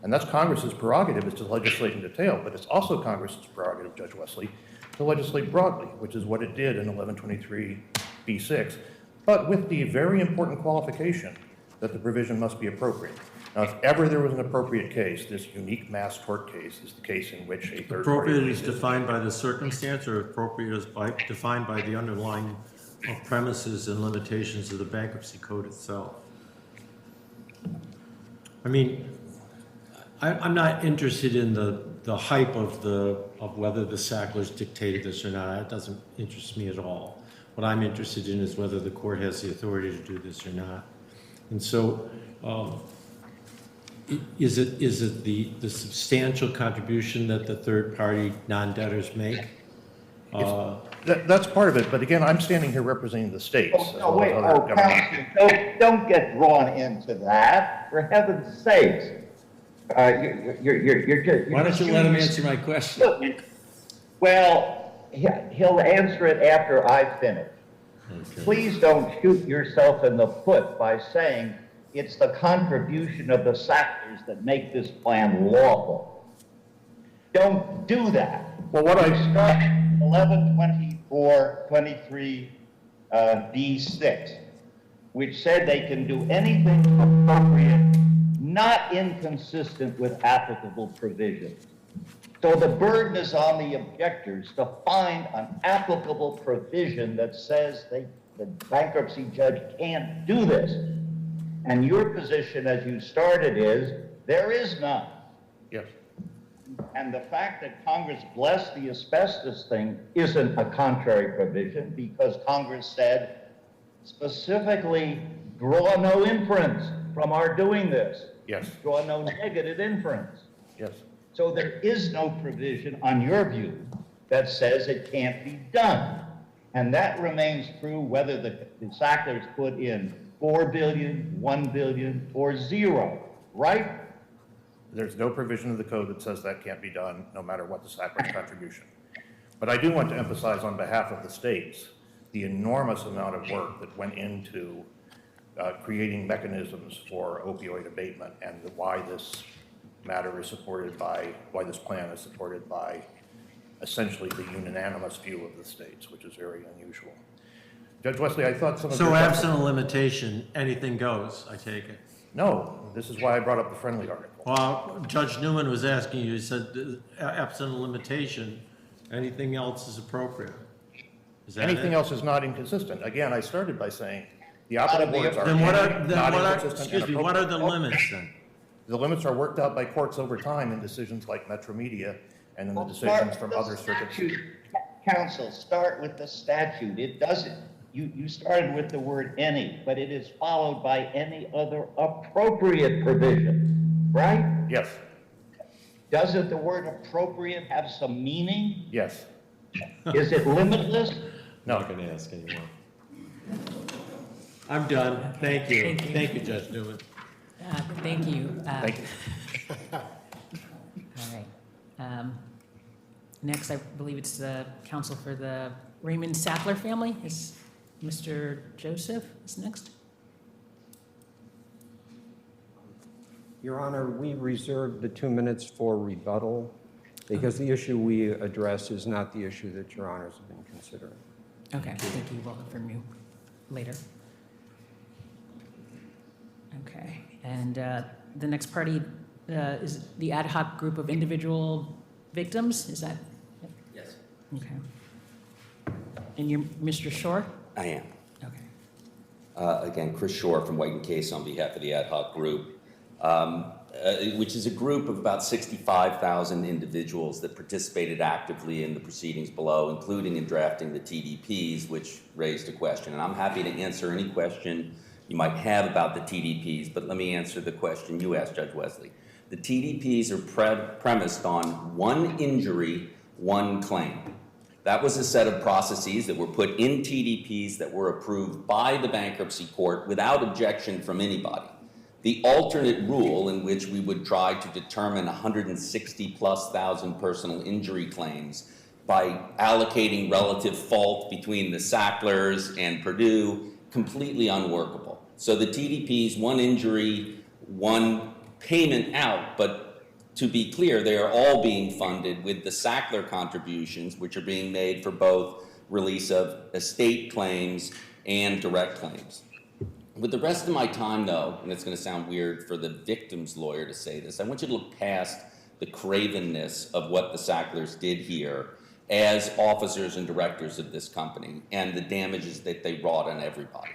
And that's Congress's prerogative, is to legislate in detail, but it's also Congress's prerogative, Judge Wesley, to legislate broadly, which is what it did in 1123B6, but with the very important qualification that the provision must be appropriate. Now, if ever there was an appropriate case, this unique mass tort case is the case in which a third party... Appropriate is defined by the circumstance, or appropriate is defined by the underlying premises and limitations of the bankruptcy code itself? I mean, I'm not interested in the hype of whether the Sacklers dictated this or not. That doesn't interest me at all. What I'm interested in is whether the court has the authority to do this or not. And so, is it the substantial contribution that the third-party non-debtors make? That's part of it, but again, I'm standing here representing the states. Oh, no, wait, counsel, don't get drawn into that, for heaven's sakes. You're just... Why don't you let him answer my question? Well, he'll answer it after I finish. Okay. Please don't shoot yourself in the foot by saying it's the contribution of the Sacklers that make this plan lawful. Don't do that. Well, what I start 1124-23 B6, which said they can do anything appropriate, not inconsistent with applicable provisions. So the burden is on the objectors to find an applicable provision that says the bankruptcy judge can't do this. And your position, as you started, is there is none. Yes. And the fact that Congress blessed the asbestos thing isn't a contrary provision, because Congress said specifically draw no inference from our doing this. Yes. Draw no negative inference. Yes. So there is no provision, on your view, that says it can't be done. And that remains true whether the Sacklers put in $4 billion, $1 billion, or 0. right? There's no provision of the code that says that can't be done, no matter what the Sackler's contribution. But I do want to emphasize on behalf of the states, the enormous amount of work that went into creating mechanisms for opioid abatement, and why this matter is supported by, why this plan is supported by essentially the unanimous view of the states, which is very unusual. Judge Wesley, I thought some of So your questions- absent a limitation, anything goes, I take it? No, this is why I brought up the friendly article. Well, Judge Newman was asking you, he said, absent a limitation, anything else is appropriate. Is that Anything it? else is not inconsistent. Again, I started by saying the operative words are Then what are, not inconsistent excuse and me, what are the appropriate. limits then? The limits are worked out by courts over time in decisions like Metro Media and in the decisions from other circuits. Counsel, start with the statute. It doesn't. You started with the word any, but it is followed by any other appropriate provision, right? Yes, Doesn't the word appropriate have some meaning? yes. Is it limitless? I'm No, not gonna ask anymore. I'm done. Thank you. Thank you. Thank you, Judge Newman. Thank you. thank you. All right. Next, I believe it's the counsel for the Raymond Sackler family. Is Mr. Joseph is next? Your Honor, we reserved the 2 minutes for rebuttal because the issue we address is not the issue that Your Honors have been considering. Okay, thank you. We'll hear from you later. Okay, and the next party is the ad hoc group of individual victims, is that? Yes, Okay. And you're Mr. Shore? I am. Okay. Again, Chris Shore from White and Case on behalf of the ad hoc group, which is a group of about 65,000 individuals that participated actively in the proceedings below, including in drafting the TDPs, which raised a question. And I'm happy to answer any question you might have about the TDPs, but let me answer the question you asked, Judge Wesley. The TDPs are premised on one injury, one claim. That was a set of processes that were put in TDPs that were approved by the bankruptcy court without objection from anybody. The alternate rule in which we would try to determine 160,000+ personal injury claims by allocating relative fault between the Sacklers and Purdue, completely unworkable. So the TDPs, one injury, one payment out, but to be clear, they are all being funded with the Sackler contributions, which are being made for both release of estate claims and direct claims. With the rest of my time, though, and it's going to sound weird for the victim's lawyer to say this, I want you to look past the cravenness of what the Sacklers did here as officers and directors of this company and the damages that they wrought on everybody.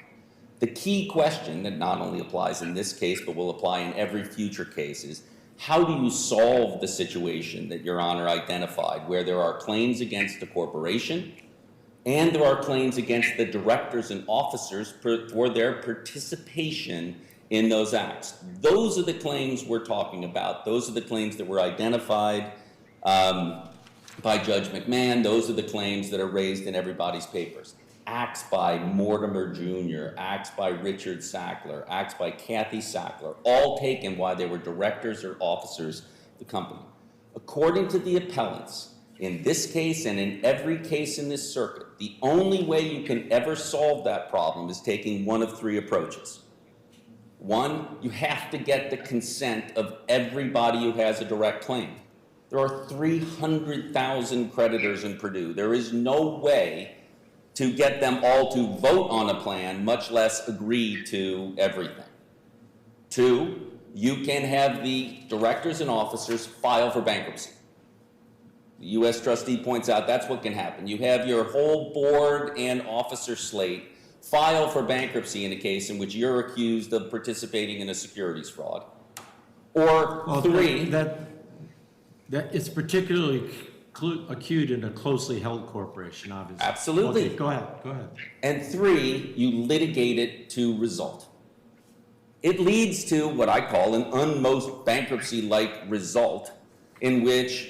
The key question that not only applies in this case, but will apply in every future case is, how do you solve the situation that Your Honor identified, where there are claims against the corporation and there are claims against the directors and officers for their participation in those acts? Those are the claims we're talking about. Those are the claims that were identified by Judge McMahon. Those are the claims that are raised in everybody's papers. Acts by Mortimer Jr., acts by Richard Sackler, acts by Kathy Sackler, all taken while they were directors or officers of the company. According to the appellants, in this case and in every case in this circuit, the only way you can ever solve that problem is taking one of three approaches. One, you have to get the consent of everybody who has a direct claim. There are 300,000 creditors in Purdue. There is no way to get them all to vote on a plan, much less agree to everything. Two, you can have the directors and officers file for bankruptcy. The U.S. trustee points out that's what can happen. You have your whole board and officer slate file for bankruptcy in a case in which you're accused of participating in a securities fraud. Or Well, three, that it's particularly acute in a closely held corporation, obviously. Absolutely. Okay, go ahead. and three, you litigate it to result. It leads to what I call an unmost bankruptcy-like result, in which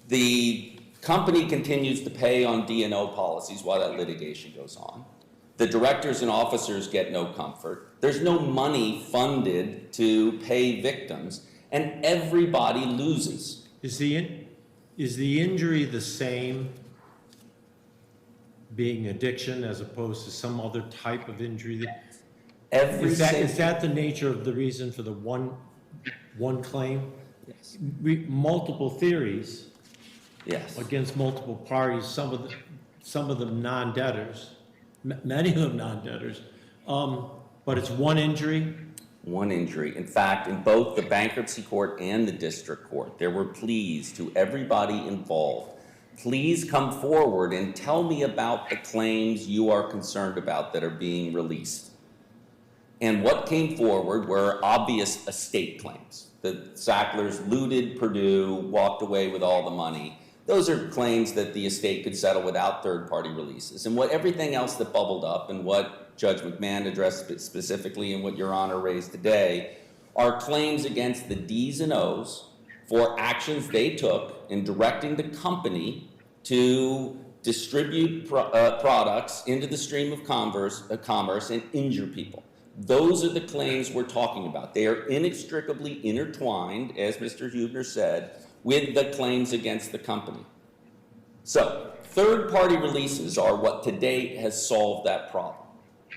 the company continues to pay on D&O policies while that litigation goes on. The directors and officers get no comfort. There's no money funded to pay victims, and everybody loses. Is the injury the same being addiction as opposed to some other type of injury? Is that the nature of the reason for the one claim? Yes. Multiple theories Yes. against multiple parties, some of them non-debtors, many of them non-debtors, but it's one injury? One injury. In fact, in both the bankruptcy court and the district court, there were pleas to everybody involved. Please come forward and tell me about the claims you are concerned about that are being released. And what came forward were obvious estate claims. The Sacklers looted Purdue, walked away with all the money. Those are claims that the estate could settle without third-party releases. And what everything else that bubbled up and what Judge McMahon addressed specifically and what Your Honor raised today are claims against the D's and O's for actions they took in directing the company to distribute products into the stream of commerce and injure people. Those are the claims we're talking about. They are inextricably intertwined, as Mr. Huebner said, with the claims against the company. So, third-party releases are what to date has solved that problem.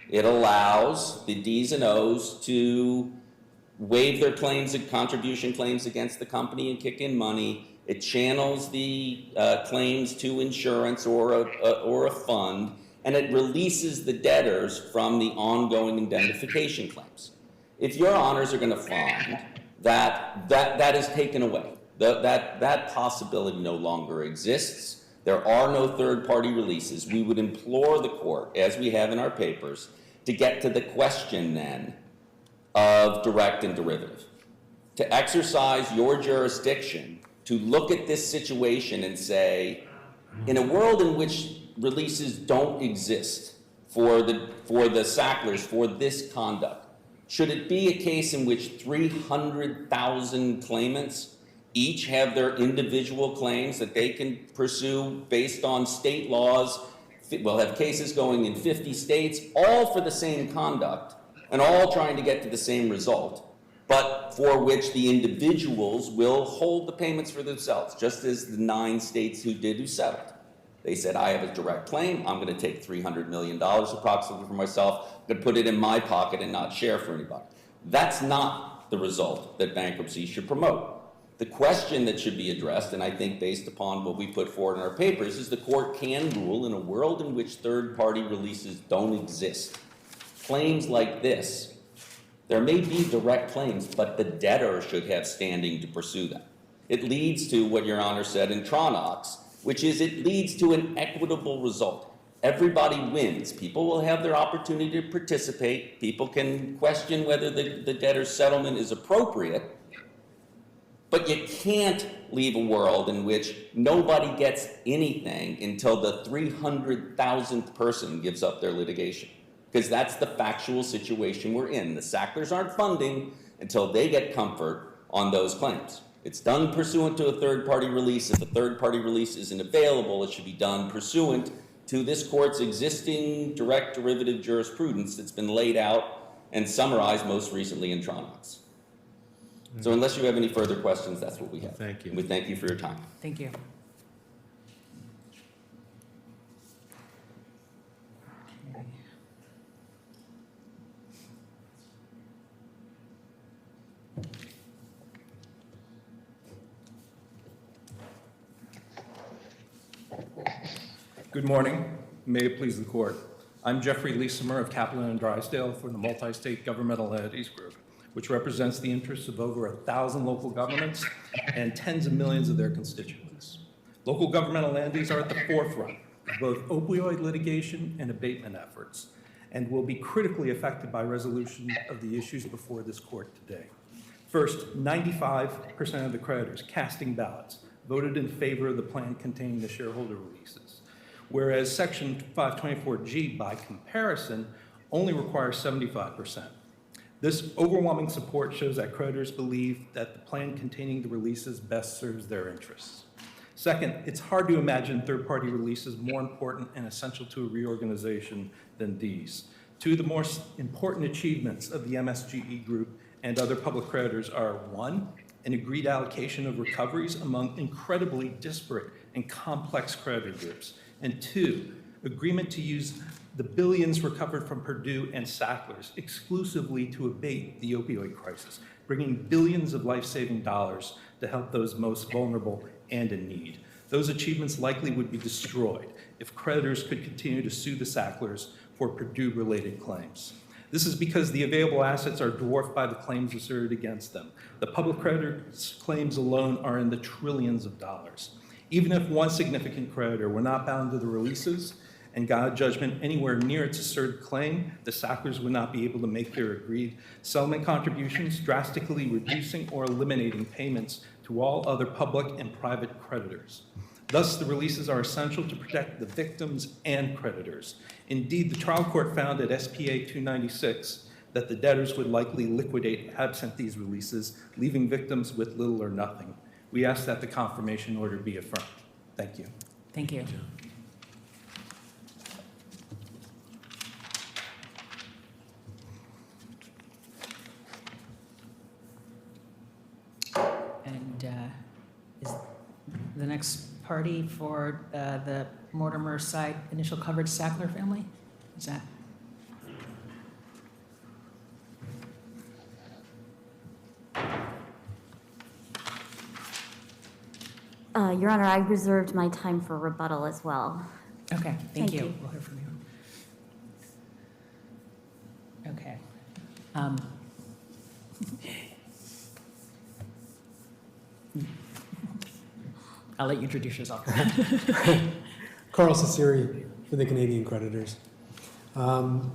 It allows the D's and O's to waive their claims and contribution claims against the company and kick in money. It channels the claims to insurance or a fund, and it releases the debtors from the ongoing indemnification claims. If Your Honors are going to find that is taken away, that possibility no longer exists, there are no third-party releases, we would implore the court, as we have in our papers, to get to the question then of direct and derivative. To exercise your jurisdiction, to look at this situation and say, in a world in which releases don't exist for the Sacklers for this conduct, should it be a case in which 300,000 claimants each have their individual claims that they can pursue based on state laws? We'll have cases going in 50 states, all for the same conduct, and all trying to get to the same result, but for which the individuals will hold the payments for themselves, just as the 9 states who settled. They said, I have a direct claim, I'm going to take $300 million approximately for myself, I'm going to put it in my pocket and not share for anybody. That's not the result that bankruptcy should promote. The question that should be addressed, and I think based upon what we put forward in our papers, is the court can rule in a world in which third-party releases don't exist. Claims like this, there may be direct claims, but the debtor should have standing to pursue them. It leads to what Your Honor said in Tronox, which is it leads to an equitable result. Everybody wins. People will have their opportunity to participate. People can question whether the debtor's settlement is appropriate, but you can't leave a world in which nobody gets anything until the 300,000th person gives up their litigation. Because that's the factual situation we're in. The Sacklers aren't funding until they get comfort on those claims. It's done pursuant to a third-party release. If a third-party release isn't available, it should be done pursuant to this court's existing direct derivative jurisprudence that's been laid out and summarized most recently in Tronox. So unless you have any further questions, that's what we have. Thank you. We thank you for your time. Thank you. Okay. Good morning. May it please the court. I'm Jeffrey Leesemer of Kaplan and Drysdale for the Multi-State Governmental Entities Group, which represents the interests of over 1,000 local governments and tens of millions of their constituents. Local governmental entities are at the forefront of both opioid litigation and abatement efforts, and will be critically affected by resolution of the issues before this court today. First, 95% of the creditors casting ballots voted in favor of the plan containing the shareholder releases, whereas Section 524G, by comparison, only requires 75%. This overwhelming support shows that creditors believe that the plan containing the releases best serves their interests. Second, it's hard to imagine third-party releases more important and essential to a reorganization than these. Two of the most important achievements of the MSGE group and other public creditors are, one, an agreed allocation of recoveries among incredibly disparate and complex creditor groups, and two, agreement to use the billions recovered from Purdue and Sackler's exclusively to abate the opioid crisis, bringing billions of life-saving dollars to help those most vulnerable and in need. Those achievements likely would be destroyed if creditors could continue to sue the Sacklers for Purdue-related claims. This is because the available assets are dwarfed by the claims asserted against them. The public creditors' claims alone are in the trillions of dollars. Even if one significant creditor were not bound to the releases and got a judgment anywhere near its asserted claim, the Sacklers would not be able to make their agreed settlement contributions, drastically reducing or eliminating payments to all other public and private creditors. Thus, the releases are essential to protect the victims and creditors. Indeed, the trial court found at SPA 296 that the debtors would likely liquidate absent these releases, leaving victims with little or nothing. We ask that the confirmation order be affirmed. Thank you. Thank you. And is the next party for the Mortimer side initial coverage Sackler family? Is that? Your Honor, I reserved my time for rebuttal as well. Okay, thank Thank you. you. We'll hear from you. Okay. I'll let you introduce yourself. Carl Cesari for the Canadian creditors. I'm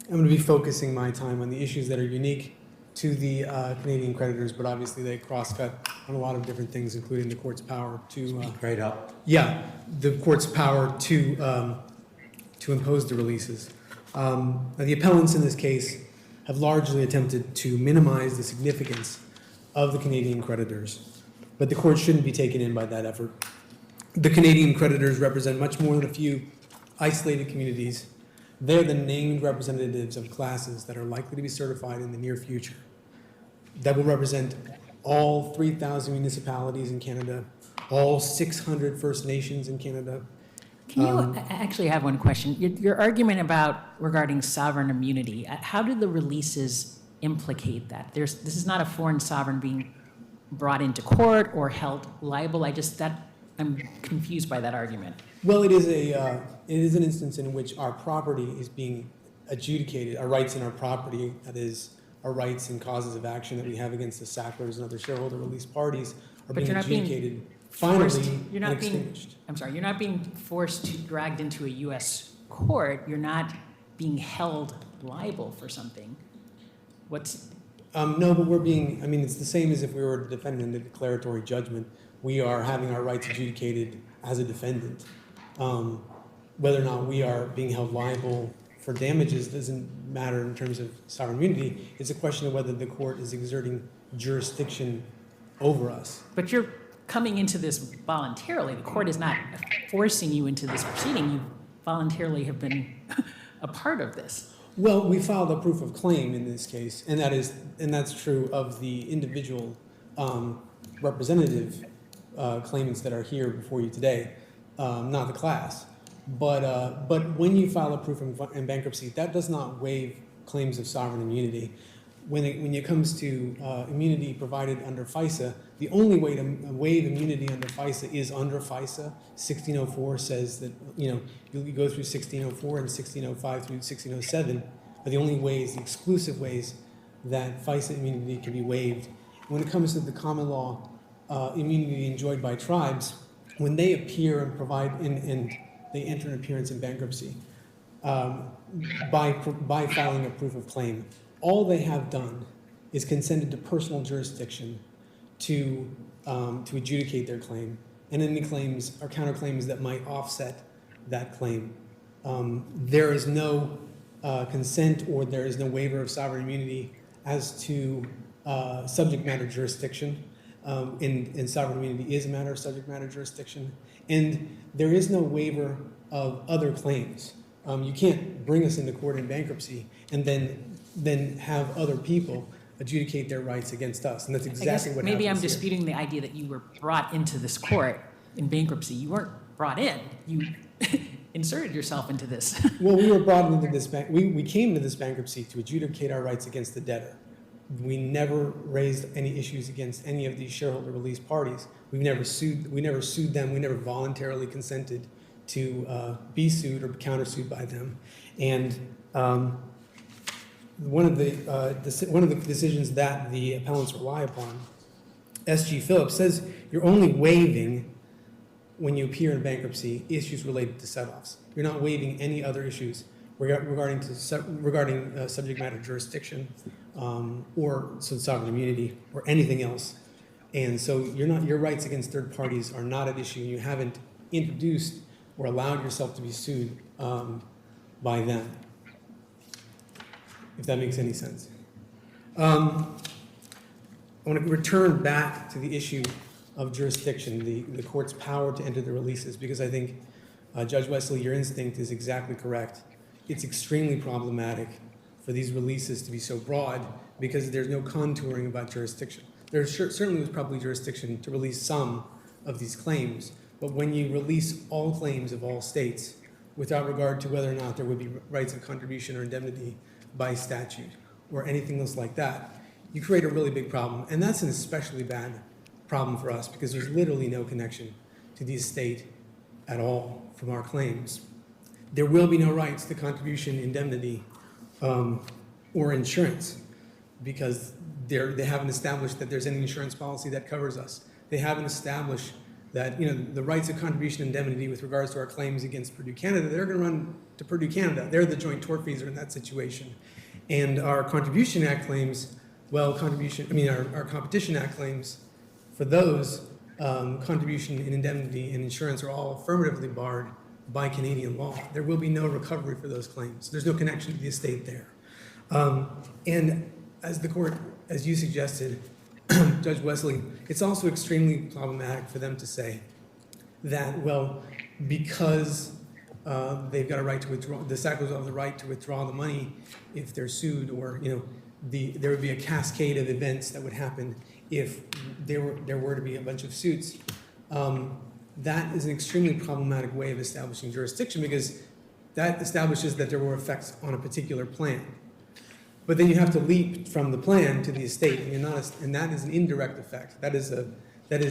going to be focusing my time on the issues that are unique to the Canadian creditors, but obviously they cross-cut on a lot of different things, including the court's power to... Speak right up. Yeah, the court's power to impose the releases. The appellants in this case have largely attempted to minimize the significance of the Canadian creditors, but the court shouldn't be taken in by that effort. The Canadian creditors represent much more than a few isolated communities. They're the named representatives of classes that are likely to be certified in the near future. That will represent all 3,000 municipalities in Canada, all 600 First Nations in Canada. Can you I actually have one question? Your argument regarding sovereign immunity, how do the releases implicate that? This is not a foreign sovereign being brought into court or held liable. I'm confused by that argument. Well, it is an instance in which our property is being adjudicated, our rights in our property, that is, our rights and causes of action that we have against the Sacklers and other shareholder release parties are being adjudicated finally and extinguished. You're not being dragged into a U.S. court. You're not being held liable for something. No, but it's the same as if we were a defendant in a declaratory judgment. We are having our rights adjudicated as a defendant. Whether or not we are being held liable for damages doesn't matter in terms of sovereign immunity. It's a question of whether the court is exerting jurisdiction over us. But you're coming into this voluntarily. The court is not forcing you into this proceeding. You voluntarily have been a part of this. Well, we filed a proof of claim in this case, and that's true of the individual representative claimants that are here before you today, not the class. But when you file a proof in bankruptcy, that does not waive claims of sovereign immunity. When it comes to immunity provided under FISA, the only way to waive immunity under FISA is under FISA. 1604 says that you go through 1604 and 1605 through 1607 are the only ways, the exclusive ways that FISA immunity can be waived. When it comes to the common law immunity enjoyed by tribes, when they appear and provide and they enter an appearance in bankruptcy by filing a proof of claim, all they have done is consented to personal jurisdiction to adjudicate their claim, and any claims or counterclaims that might offset that claim. There is no consent or there is no waiver of sovereign immunity as to subject matter jurisdiction. and sovereign immunity is a matter of subject matter jurisdiction. And there is no waiver of other claims. You can't bring us into court in bankruptcy and then have other people adjudicate their rights against us. And that's exactly what happens Maybe I'm here. disputing the idea that you were brought into this court in bankruptcy. You weren't brought in. You inserted yourself into this. Well, we were brought into this we came into this bankruptcy to adjudicate our rights against the debtor. We never raised any issues against any of these shareholder release parties. We never sued them. We never voluntarily consented to be sued or countersued by them. And one of the decisions that the appellants rely upon, S.G. Phillips, says you're only waiving, when you appear in bankruptcy, issues related to set-offs. You're not waiving any other issues regarding subject matter jurisdiction or sovereign immunity or anything else. And so your rights against third parties are not at issue. You haven't introduced or allowed yourself to be sued by them, if that makes any sense. I want to return back to the issue of jurisdiction, the court's power to enter the releases, because I think, Judge Wesley, your instinct is exactly correct. It's extremely problematic for these releases to be so broad because there's no contouring about jurisdiction. There certainly was probably jurisdiction to release some of these claims, but when you release all claims of all states without regard to whether or not there would be rights of contribution or indemnity by statute or anything else like that, you create a really big problem. And that's an especially bad problem for us because there's literally no connection to the estate at all from our claims. There will be no rights to contribution, indemnity, or insurance because they haven't established that there's any insurance policy that covers us. They haven't established that the rights of contribution indemnity with regards to our claims against Purdue Canada, they're going to run to Purdue Canada. They're the joint tortfeasor in that situation. And our Contribution Act claims, our Competition Act claims, for those, contribution and indemnity and insurance are all affirmatively barred by Canadian law. There will be no recovery for those claims. There's no connection to the estate there. And as the court, as you suggested, Judge Wesley, it's also extremely problematic for them to say that, well, because they've got a right to withdraw, the Sacklers have the right to withdraw the money if they're sued, or there would be a cascade of events that would happen if there were to be a bunch of suits. That is an extremely problematic way of establishing jurisdiction because that establishes that there were effects on a particular plan. But then you have to leap from the plan to the estate, and that is an indirect effect. That is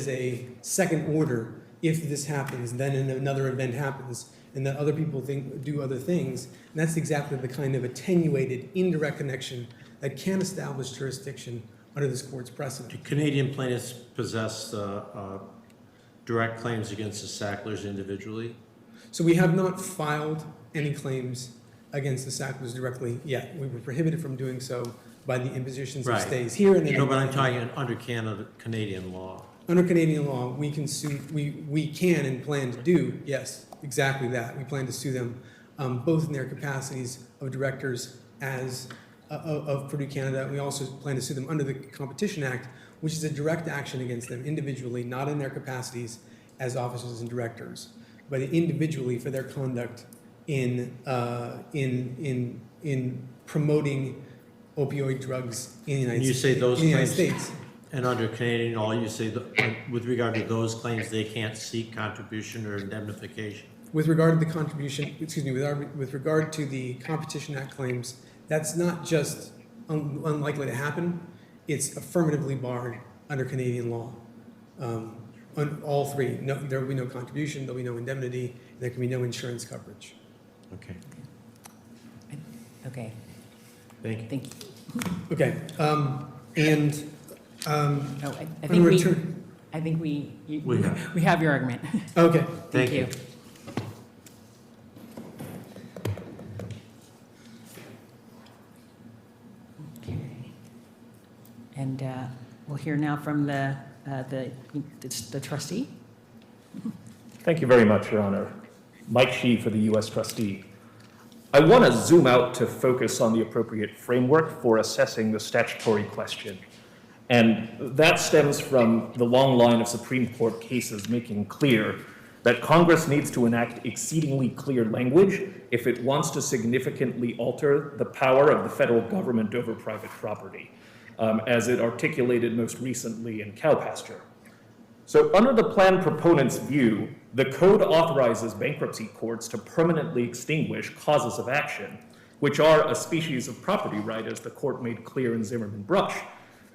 a second order. If this happens, then another event happens, and then other people do other things. And that's exactly the kind of attenuated, indirect connection that can establish jurisdiction under this court's precedent. Do Canadian plaintiffs possess direct claims against the Sacklers individually? So we have not filed any claims against the Sacklers directly yet. We were prohibited from doing so by the impositions of stays here. And no, but I'm talking under Canadian law. Under Canadian law, we can sue. We can and plan to do, yes, exactly that. We plan to sue them both in their capacities of directors of Purdue Canada. We also plan to sue them under the Competition Act, which is a direct action against them individually, not in their capacities as officers and directors, but individually for their conduct in promoting opioid drugs in the United States. And under Canadian law, you say that with regard to those claims, they can't seek contribution or indemnification. With regard to the contribution, with regard to the Competition Act claims, that's not just unlikely to happen. It's affirmatively barred under Canadian law. On all three, there will be no contribution, there will be no indemnity, and there can be no insurance coverage. Okay. Okay. Thank you. Thank you. Okay. I think we have your argument. Okay. Thank you. Okay. And we'll hear now from the trustee. Thank you very much, Your Honor. Mike Shee for the U.S. Trustee. I want to zoom out to focus on the appropriate framework for assessing the statutory question. And that stems from the long line of Supreme Court cases making clear that Congress needs to enact exceedingly clear language if it wants to significantly alter the power of the federal government over private property, as it articulated most recently in Cow Pasture. So under the plan proponent's view, the code authorizes bankruptcy courts to permanently extinguish causes of action, which are a species of property right, as the court made clear in Zimmerman Brush.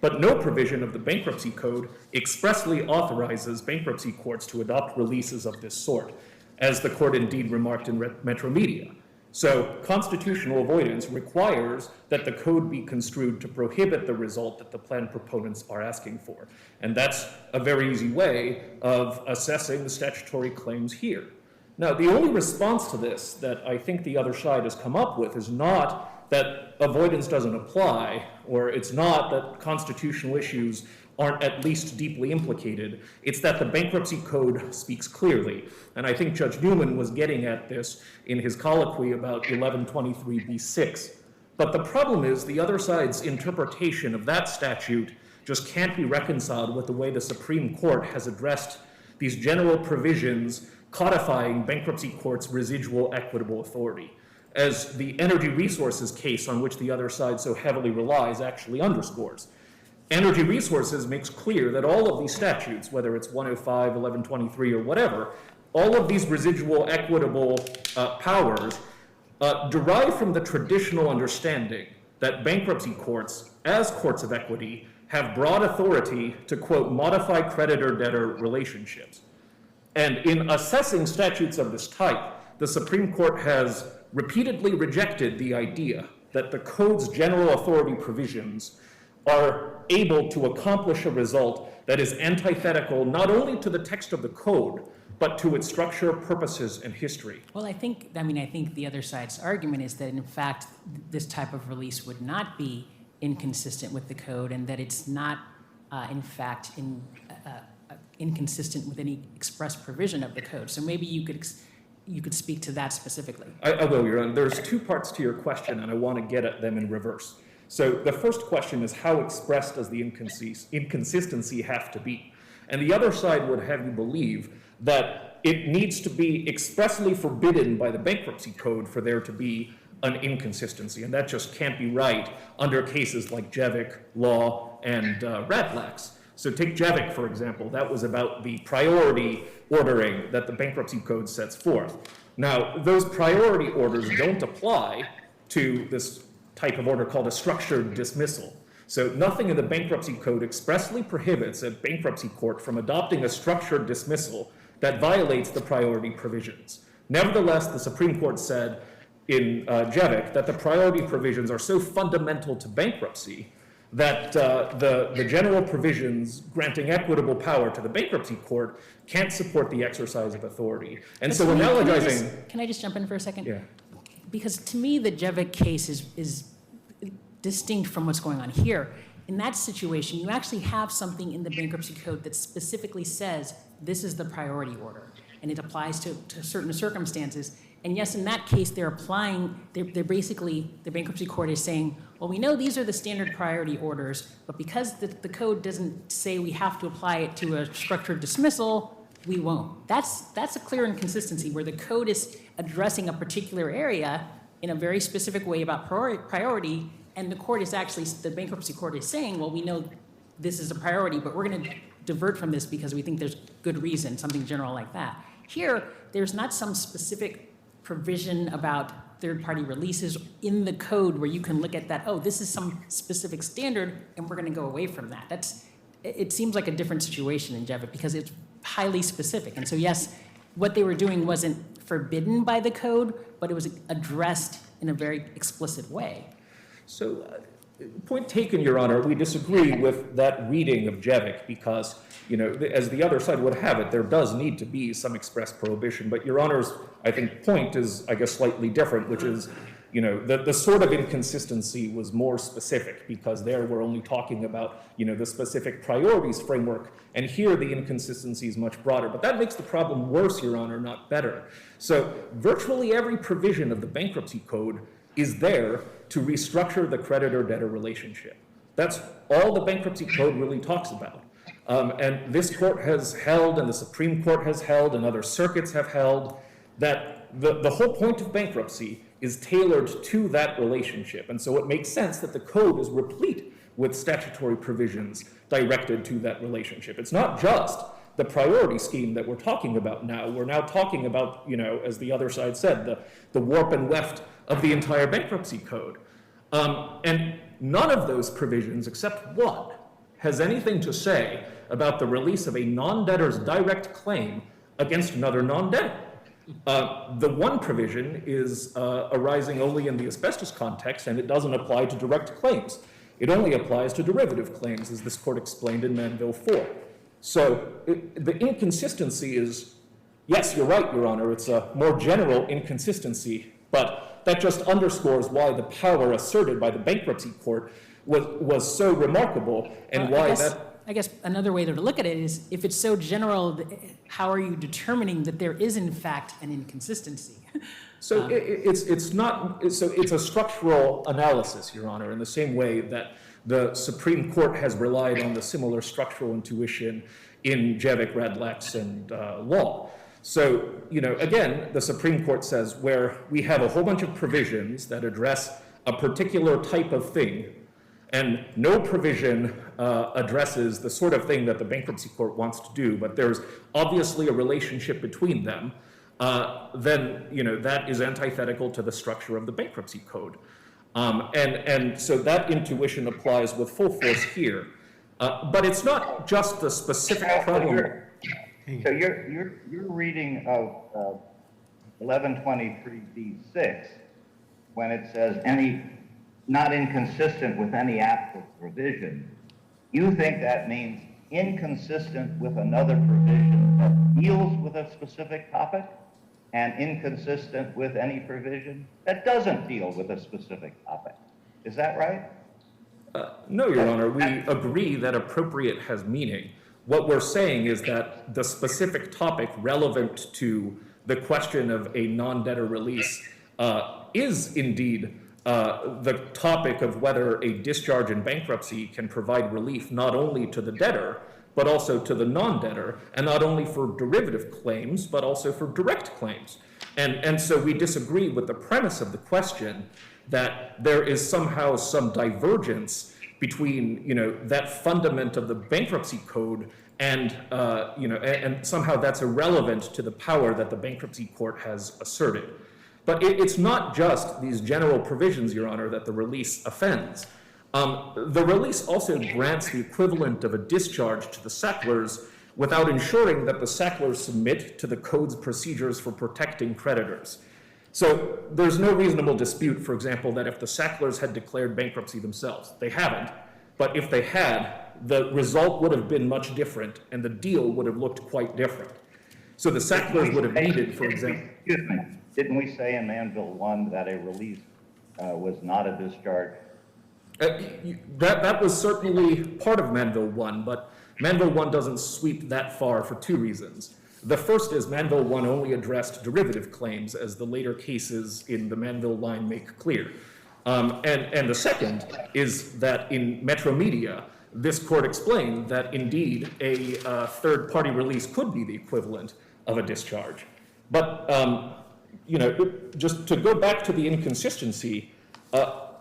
But no provision of the bankruptcy code expressly authorizes bankruptcy courts to adopt releases of this sort, as the court indeed remarked in Metro Media. So constitutional avoidance requires that the code be construed to prohibit the result that the plan proponents are asking for. And that's a very easy way of assessing the statutory claims here. Now, the only response to this that I think the other side has come up with is not that avoidance doesn't apply, or it's not that constitutional issues aren't at least deeply implicated. It's that the bankruptcy code speaks clearly. And I think Judge Newman was getting at this in his colloquy about 1123b6. But the problem is the other side's interpretation of that statute just can't be reconciled with the way the Supreme Court has addressed these general provisions codifying bankruptcy courts' residual equitable authority, as the energy resources case on which the other side so heavily relies actually underscores. Energy resources makes clear that all of these statutes, whether it's 105, 1123, or whatever, all of these residual equitable powers derive from the traditional understanding that bankruptcy courts, as courts of equity, have broad authority to, quote, modify creditor-debtor relationships. And in assessing statutes of this type, the Supreme Court has repeatedly rejected the idea that the code's general authority provisions are able to accomplish a result that is antithetical not only to the text of the code, but to its structure, purposes, and history. Well, I think the other side's argument is that, in fact, this type of release would not be inconsistent with the code, and that it's not, in fact, inconsistent with any express provision of the code. So maybe you could speak to that specifically. I will, Your Honor. There's two parts to your question, and I want to get at them in reverse. So the first question is, how expressed does the inconsistency have to be? And the other side would have you believe that it needs to be expressly forbidden by the bankruptcy code for there to be an inconsistency, and that just can't be right under cases like Jevick, Law, and Radlax. So take Jevick, for example. That was about the priority ordering that the bankruptcy code sets forth. Now, those priority orders don't apply to this type of order called a structured dismissal. So nothing in the bankruptcy code expressly prohibits a bankruptcy court from adopting a structured dismissal that violates the priority provisions. Nevertheless, the Supreme Court said in Jevick that the priority provisions are so fundamental to bankruptcy that the general provisions granting equitable power to the bankruptcy court can't support the exercise of authority. And so analogizing... Can I just jump in for a second? Yeah. Because to me, the Jevick case is distinct from what's going on here. In that situation, you actually have something in the bankruptcy code that specifically says this is the priority order, and it applies to certain circumstances. And yes, in that case, they're basically, the bankruptcy court is saying, well, we know these are the standard priority orders, but because the code doesn't say we have to apply it to a structured dismissal, we won't. That's a clear inconsistency where the code is addressing a particular area in a very specific way about priority, and the bankruptcy court is saying, well, we know this is a priority, but we're going to divert from this because we think there's good reason, something general like that. Here, there's not some specific provision about third-party releases in the code where you can look at that, oh, this is some specific standard, and we're going to go away from that. It seems like a different situation in Jevick because it's highly specific. And so, yes, what they were doing wasn't forbidden by the code, but it was addressed in a very explicit way. So, point taken, Your Honor. We disagree with that reading of Jevick because, as the other side would have it, there does need to be some express prohibition. But Your Honor's, I think, point is, I guess, slightly different, which is, the sort of inconsistency was more specific because there we're only talking about, the specific priorities framework. And here the inconsistency is much broader. But that makes the problem worse, Your Honor, not better. So virtually every provision of the bankruptcy code is there to restructure the creditor-debtor relationship. That's all the bankruptcy code really talks about. And this court has held, and the Supreme Court has held, and other circuits have held, that the whole point of bankruptcy is tailored to that relationship. And so it makes sense that the code is replete with statutory provisions directed to that relationship. It's not just the priority scheme that we're talking about now. We're now talking about, you know, as the other side said, the warp and weft of the entire bankruptcy code. And none of those provisions, except one, has anything to say about the release of a non-debtor's direct claim against another non-debtor. The one provision is arising only in the asbestos context, and it doesn't apply to direct claims. It only applies to derivative claims, as this court explained in Manville 4. So the inconsistency is, yes, you're right, Your Honor, it's a more general inconsistency, but that just underscores why the power asserted by the bankruptcy court was so remarkable, and why I guess another way to look at it is, if it's so general, how are you determining that there is in fact an inconsistency? So it's not, so it's a structural analysis, Your Honor, in the same way that the Supreme Court has relied on the similar structural intuition in Javik, Radlex, and law. So, you know, again, the Supreme Court says where we have a whole bunch of provisions that address a particular type of thing, and no provision addresses the sort of thing that the bankruptcy court wants to do, but there's obviously a relationship between them, then, you know, that is antithetical to the structure of the bankruptcy code. And so that intuition applies with full force here. But it's not just the specific problem. So your reading of 1123b6, when it says not inconsistent with any applicable provision, you think that means inconsistent with another provision that deals with a specific topic, and inconsistent with any provision that doesn't deal with a specific topic. Is that right? No, Your Honor, we agree that appropriate has meaning. What we're saying is that the specific topic relevant to the question of a non-debtor release is indeed the topic of whether a discharge in bankruptcy can provide relief not only to the debtor, but also to the non-debtor, and not only for derivative claims, but also for direct claims. And so we disagree with the premise of the question that there is somehow some divergence between, you know, that fundament of the bankruptcy code and, you know, and somehow that's irrelevant to the power that the bankruptcy court has asserted. But it's not just these general provisions, Your Honor, that the release offends. The release also grants the equivalent of a discharge to the Sacklers without ensuring that the Sacklers submit to the code's procedures for protecting creditors. So there's no reasonable dispute, for example, that if the Sacklers had declared bankruptcy themselves, they haven't, but if they had, the result would have been much different and the deal would have looked quite different. So the Sacklers would have needed, for example... Excuse me, didn't we say in Manville 1 that a release was not a discharge? That was certainly part of Manville 1, but Manville 1 doesn't sweep that far for two reasons. The first is Manville 1 only addressed derivative claims, as the later cases in the Manville line make clear. And the second is that in Metro Media, this court explained that indeed a third-party release could be the equivalent of a discharge. But, you know, just to go back to the inconsistency,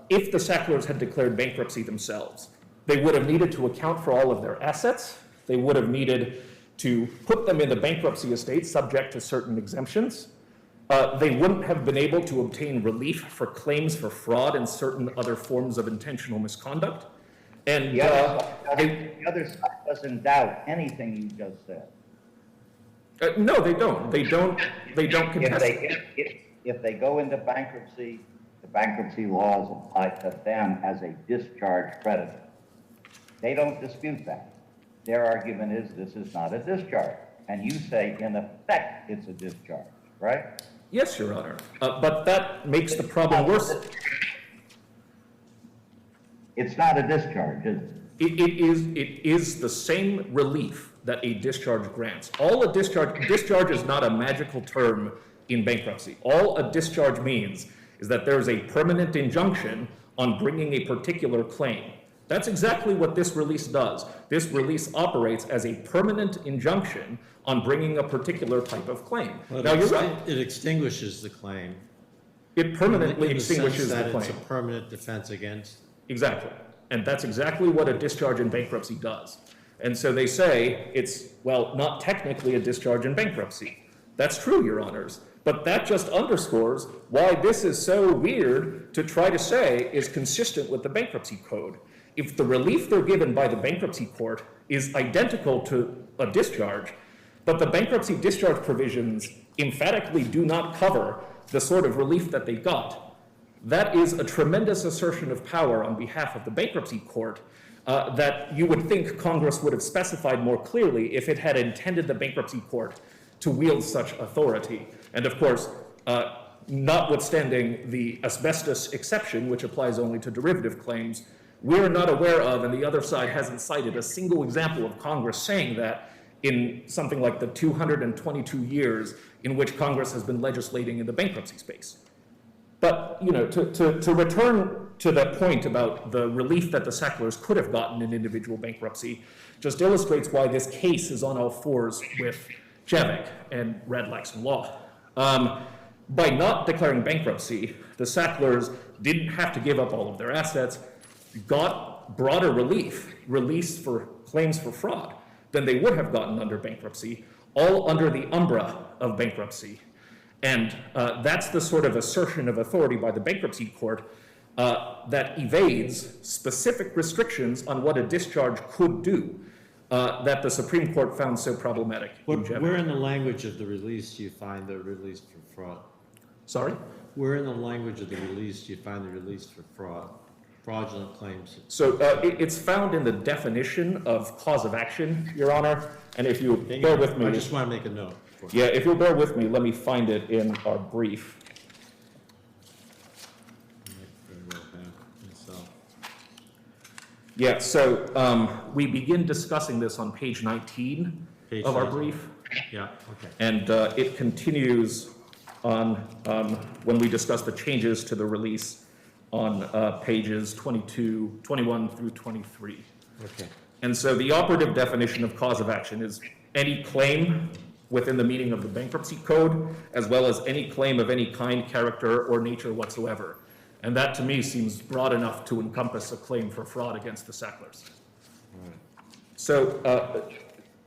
if the Sacklers had declared bankruptcy themselves, they would have needed to account for all of their assets. They would have needed to put them in the bankruptcy estate subject to certain exemptions. They wouldn't have been able to obtain relief for claims for fraud and certain other forms of intentional misconduct. And the other side doesn't doubt anything you just said. No, they don't. They don't contest. If they go into bankruptcy, the bankruptcy laws apply to them as a discharge creditor. They don't dispute that. Their argument is this is not a discharge. And you say, in effect, it's a discharge, right? Yes, Your Honor. But that makes the problem worse. It's not a discharge, is it? It is the same relief that a discharge grants. All a discharge is not a magical term in bankruptcy. All a discharge means is that there's a permanent injunction on bringing a particular claim. That's exactly what this release does. This release operates as a permanent injunction on bringing a particular type of claim. Well, Now, you're right. it extinguishes the claim. It permanently in the sense extinguishes the that claim. it's a permanent defense against. Exactly. And that's exactly what a discharge in bankruptcy does. And so they say it's, well, not technically a discharge in bankruptcy. That's true, Your Honors. But that just underscores why this is so weird to try to say is consistent with the bankruptcy code. If the relief they're given by the bankruptcy court is identical to a discharge, but the bankruptcy discharge provisions emphatically do not cover the sort of relief that they got, that is a tremendous assertion of power on behalf of the bankruptcy court that you would think Congress would have specified more clearly if it had intended the bankruptcy court to wield such authority. And of course, notwithstanding the asbestos exception, which applies only to derivative claims, we're not aware of, and the other side hasn't cited a single example of Congress saying that in something like the 222 years in which Congress has been legislating in the bankruptcy space. But, you know, to return to that point about the relief that the Sacklers could have gotten in individual bankruptcy, just illustrates why this case is on all fours with Javik and Radlaxon Law. By not declaring bankruptcy, the Sacklers didn't have to give up all of their assets, got broader release for claims for fraud than they would have gotten under bankruptcy, all under the umbra of bankruptcy. And that's the sort of assertion of authority by the bankruptcy court that evades specific restrictions on what a discharge could do that the Supreme Court found so problematic. Where in the language of the release do you find the release for fraud? Sorry? Where in the language of the release do you find the release for fraud? Fraudulent claims. So it's found in the definition of cause of action, Your Honor. And if you bear with me. I just want to make a note. Yeah, if you'll bear with me, let me find it in our brief. Yeah, so we begin discussing this on page 19 of our brief. Yeah, okay. And it continues on when we discuss the changes to the release on pages 21 through 23. Okay. And so the operative definition of cause of action is any claim within the meaning of the bankruptcy code, as well as any claim of any kind, character, or nature whatsoever. And that to me seems broad enough to encompass a claim for fraud against the Sacklers. So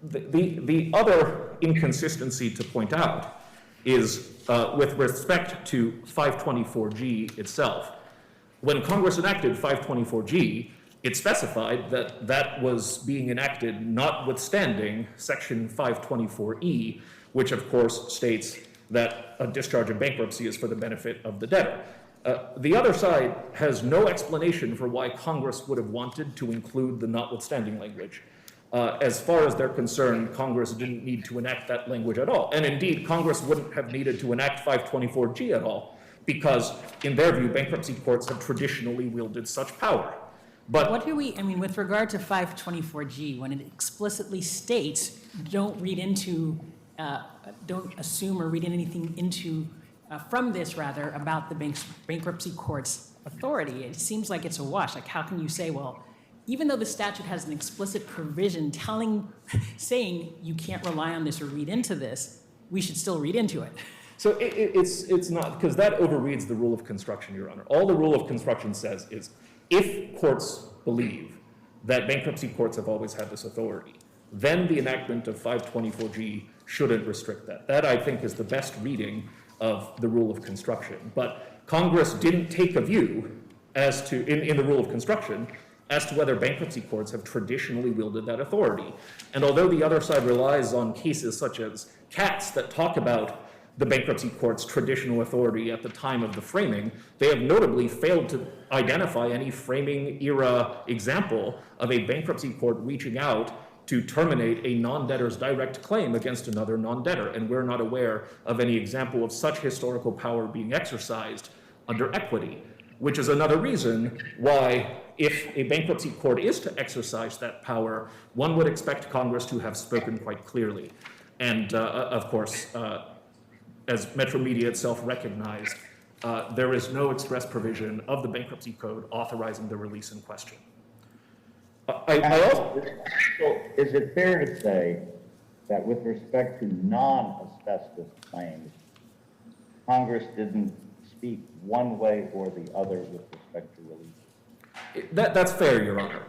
the other inconsistency to point out is with respect to 524G itself. When Congress enacted 524G, it specified that that was being enacted notwithstanding Section 524E, which of course states that a discharge of bankruptcy is for the benefit of the debtor. The other side has no explanation for why Congress would have wanted to include the notwithstanding language. As far as they're concerned, Congress didn't need to enact that language at all. And indeed, Congress wouldn't have needed to enact 524G at all, because in their view, bankruptcy courts have traditionally wielded such power. But what do we, I mean, with regard to 524G, when it explicitly states, don't read into, don't assume or read anything into, from this rather, about the bankruptcy court's authority, it seems like it's a wash. Like, how can you say, well, even though the statute has an explicit provision saying you can't rely on this or read into this, we should still read into it. So it's not, because that overreads the rule of construction, Your Honor. All the rule of construction says is, if courts believe that bankruptcy courts have always had this authority, then the enactment of 524G shouldn't restrict that. That, I think, is the best reading of the rule of construction. But Congress didn't take a view as to, in the rule of construction, as to whether bankruptcy courts have traditionally wielded that authority. And although the other side relies on cases such as Katz that talk about the bankruptcy court's traditional authority at the time of the framing, they have notably failed to identify any framing era example of a bankruptcy court reaching out to terminate a non-debtor's direct claim against another non-debtor. And we're not aware of any example of such historical power being exercised under equity, which is another reason why, if a bankruptcy court is to exercise that power, one would expect Congress to have spoken quite clearly. And of course, as Metro Media itself recognized, there is no express provision of the bankruptcy code authorizing the release in question. I also, So is it fair to say that with respect to non-asbestos claims, Congress didn't speak one way or the other with respect to relief? that's fair, Your Honor.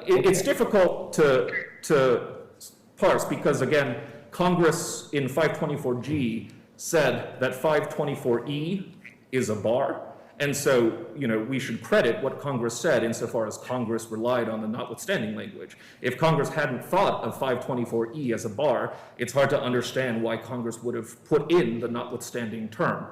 It's difficult to parse because, again, Congress in 524G said that 524E is a bar. And so, we should credit what Congress said insofar as Congress relied on the notwithstanding language. If Congress hadn't thought of 524E as a bar, it's hard to understand why Congress would have put in the notwithstanding term.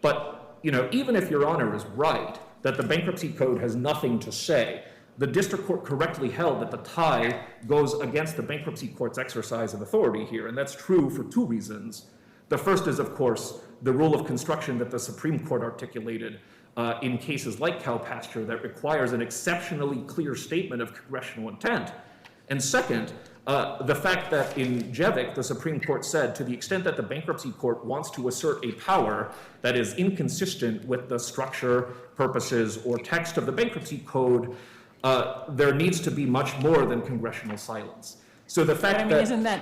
But, even if Your Honor is right that the Bankruptcy Code has nothing to say, the district court correctly held that the tie goes against the Bankruptcy Court's exercise of authority here, and that's true for two reasons. The first is, of course, the rule of construction that the Supreme Court articulated in cases like cow pasture that requires an exceptionally clear statement of congressional intent. And second, the fact that in Jevick, the Supreme Court said to the extent that the Bankruptcy Court wants to assert a power that is inconsistent with the structure, purposes, or text of the Bankruptcy Code, there needs to be much more than congressional silence. So the fact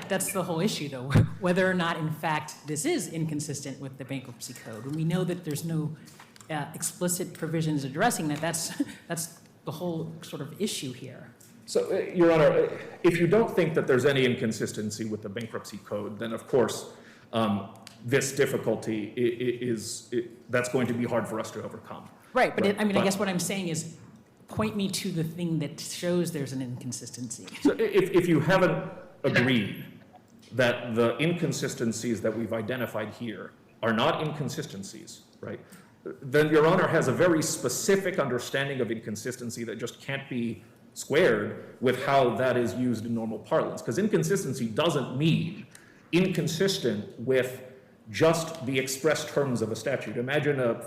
that's the whole issue, though, whether or not, in fact, this is inconsistent with the Bankruptcy Code. And we know that there's no explicit provisions addressing that. That's the whole sort of issue here. So, Your Honor, if you don't think that there's any inconsistency with the Bankruptcy Code, then of course this difficulty that's going to be hard for us to overcome. Right, but I guess what I'm saying is point me to the thing that shows there's an inconsistency. So if you haven't agreed that the inconsistencies that we've identified here are not inconsistencies, right, then Your Honor has a very specific understanding of inconsistency that just can't be squared with how that is used in normal parlance. Because inconsistency doesn't mean inconsistent with just the express terms of a statute. Imagine a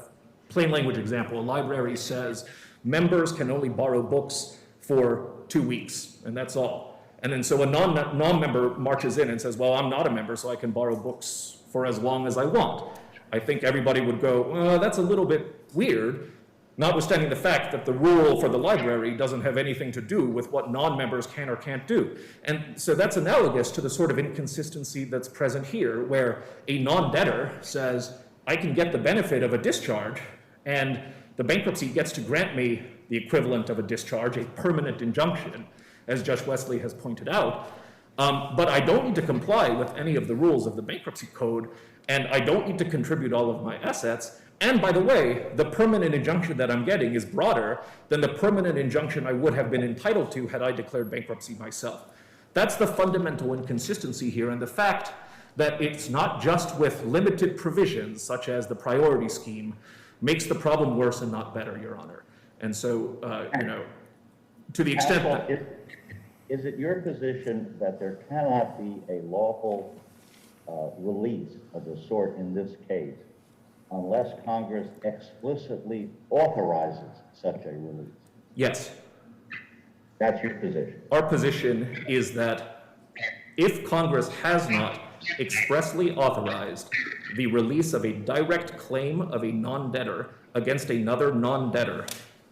plain language example. A library says members can only borrow books for 2 weeks, and that's all. And then so a non-member marches in and says, well, I'm not a member, so I can borrow books for as long as I want. I think everybody would go, well, that's a little bit weird, notwithstanding the fact that the rule for the library doesn't have anything to do with what non-members can or can't do. And so that's analogous to the sort of inconsistency that's present here, where a non-debtor says, I can get the benefit of a discharge, and the bankruptcy gets to grant me the equivalent of a discharge, a permanent injunction, as Judge Wesley has pointed out. But I don't need to comply with any of the rules of the Bankruptcy Code, and I don't need to contribute all of my assets. And by the way, the permanent injunction that I'm getting is broader than the permanent injunction I would have been entitled to had I declared bankruptcy myself. That's the fundamental inconsistency here, and the fact that it's not just with limited provisions, such as the priority scheme, makes the problem worse and not better, Your Honor. And so, to the extent that... Is it your position that there cannot be a lawful release of the sort in this case unless Congress explicitly authorizes such a release? Yes. That's your position? Our position is that if Congress has not expressly authorized the release of a direct claim of a non-debtor against another non-debtor,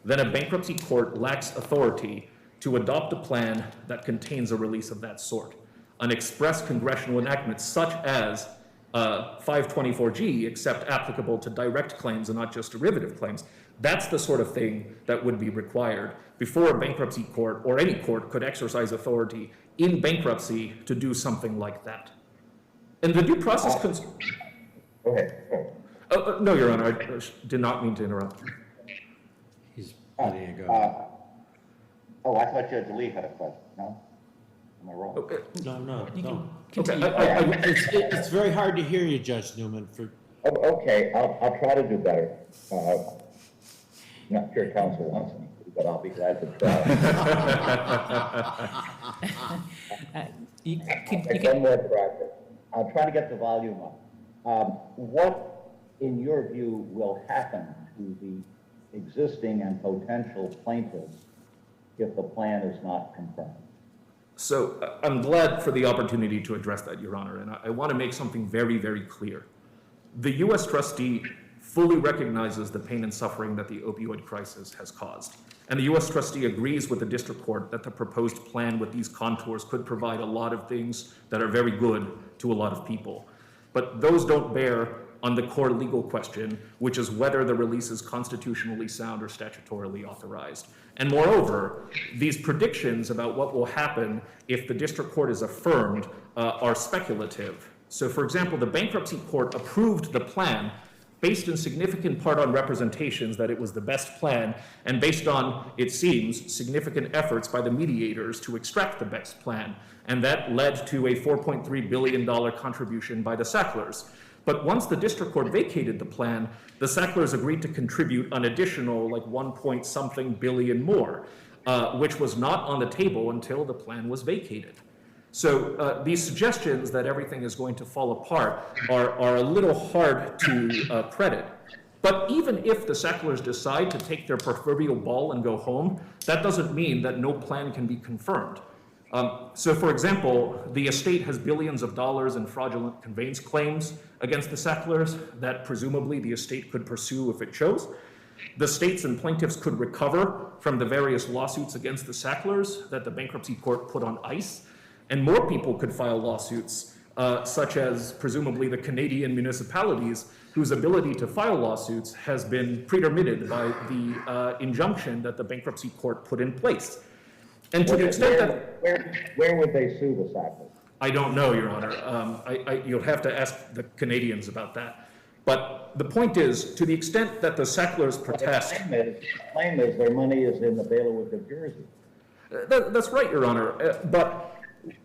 then a bankruptcy court lacks authority to adopt a plan that contains a release of that sort. An express congressional enactment such as 524G, except applicable to direct claims and not just derivative claims, that's the sort of thing that would be required before a bankruptcy court or any court could exercise authority in bankruptcy to do something like that. And the due process... Go ahead. No, Your Honor, I did not mean to interrupt. He's letting it go. I thought Judge Lee had a question. No? Am I wrong? No. Okay. It's very hard to hear you, Judge Newman. Okay, I'll try to do better. Not sure counsel wants me to, but I'll be glad to try. One more practice. I'll try to get the volume up. What, in your view, will happen to the existing and potential plaintiffs if the plan is not confirmed? So I'm glad for the opportunity to address that, Your Honor, and I want to make something very, very clear. The U.S. trustee fully recognizes the pain and suffering that the opioid crisis has caused. And the U.S. trustee agrees with the district court that the proposed plan with these contours could provide a lot of things that are very good to a lot of people. But those don't bear on the core legal question, which is whether the release is constitutionally sound or statutorily authorized. And moreover, these predictions about what will happen if the district court is affirmed are speculative. So for example, the bankruptcy court approved the plan based in significant part on representations that it was the best plan, and based on, it seems, significant efforts by the mediators to extract the best plan. And that led to a $4.3 billion contribution by the Sacklers. But once the district court vacated the plan, the Sacklers agreed to contribute an additional like 1-point-something billion more, which was not on the table until the plan was vacated. So these suggestions that everything is going to fall apart are a little hard to credit. But even if the Sacklers decide to take their proverbial ball and go home, that doesn't mean that no plan can be confirmed. So for example, the estate has billions of dollars in fraudulent conveyance claims against the Sacklers that presumably the estate could pursue if it chose. The states and plaintiffs could recover from the various lawsuits against the Sacklers that the bankruptcy court put on ice. And more people could file lawsuits, such as presumably the Canadian municipalities, whose ability to file lawsuits has been pretermitted by the injunction that the bankruptcy court put in place. And to the extent that... Where would they sue the Sacklers? I don't know, Your Honor. You'll have to ask the Canadians about that. But the point is, to the extent that the Sacklers protest... The claim is their money is in the bailiwick of Jersey. That's right, Your Honor. But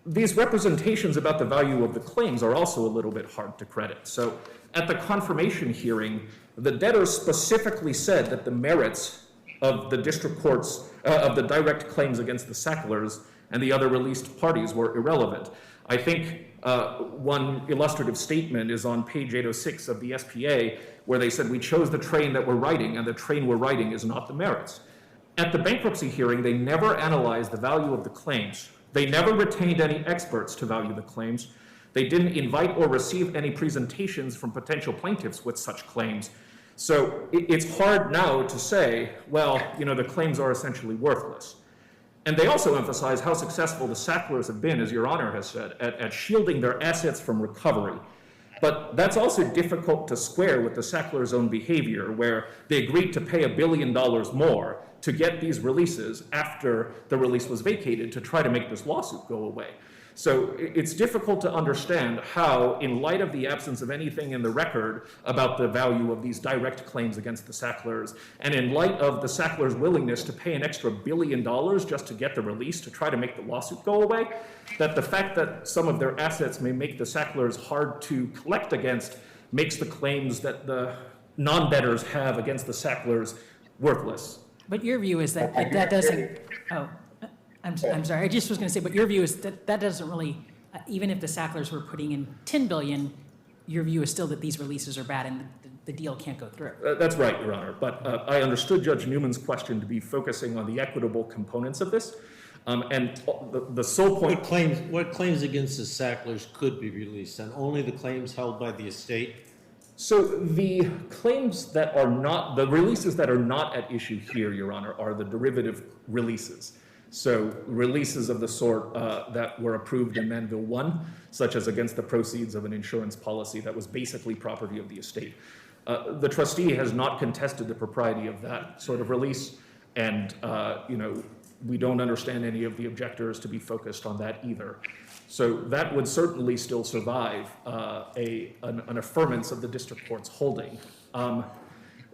these representations about the value of the claims are also a little bit hard to credit. So at the confirmation hearing, the debtors specifically said that the merits of the district court's, of the direct claims against the Sacklers and the other released parties were irrelevant. I think one illustrative statement is on page 806 of the SPA, where they said, we chose the train that we're riding, and the train we're riding is not the merits. At the bankruptcy hearing, they never analyzed the value of the claims. They never retained any experts to value the claims. They didn't invite or receive any presentations from potential plaintiffs with such claims. So it's hard now to say, well, the claims are essentially worthless. And they also emphasize how successful the Sacklers have been, as Your Honor has said, at shielding their assets from recovery. But that's also difficult to square with the Sacklers' own behavior, where they agreed to pay $1 billion more to get these releases after the release was vacated to try to make this lawsuit go away. So it's difficult to understand how, in light of the absence of anything in the record about the value of these direct claims against the Sacklers, and in light of the Sacklers' willingness to pay an extra $1 billion just to get the release to try to make the lawsuit go away, that the fact that some of their assets may make the Sacklers hard to collect against makes the claims that the non-debtors have against the Sacklers worthless. But your view is that that doesn't, I'm sorry, I just was going to say, but your view is that that doesn't really, even if the Sacklers were putting in $10 billion, your view is still that these releases are bad and the deal can't go through. That's right, Your Honor. But I understood Judge Newman's question to be focusing on the equitable components of this. And the sole point... What claims against the Sacklers could be released, and only the claims held by the estate? So the claims that are not, the releases that are not at issue here, Your Honor, are the derivative releases. So releases of the sort that were approved in Manville 1, such as against the proceeds of an insurance policy that was basically property of the estate. The trustee has not contested the propriety of that sort of release, and we don't understand any of the objectors to be focused on that either. So that would certainly still survive an affirmance of the district court's holding.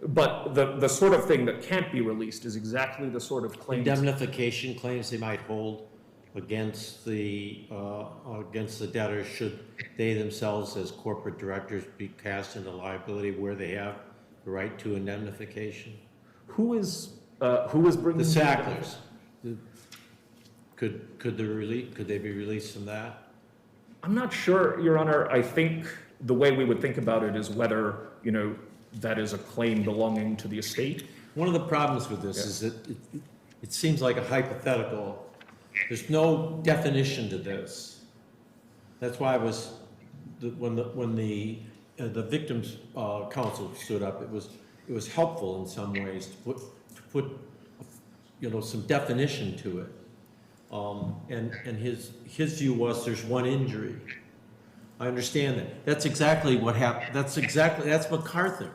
But the sort of thing that can't be released is exactly the sort of claims... Indemnification claims they might hold against the debtors should they themselves as corporate directors be cast into liability where they have the right to indemnification? Who is bringing... The Sacklers. Could they be released from that? I'm not sure, Your Honor. I think the way we would think about it is whether, that is a claim belonging to the estate. One of the problems with this is that it seems like a hypothetical. There's no definition to this. That's why I was, when the the victims' counsel stood up. It was helpful in some ways to put some definition to it. And his view was there's one injury. I understand that. That's exactly what happened. That's MacArthur.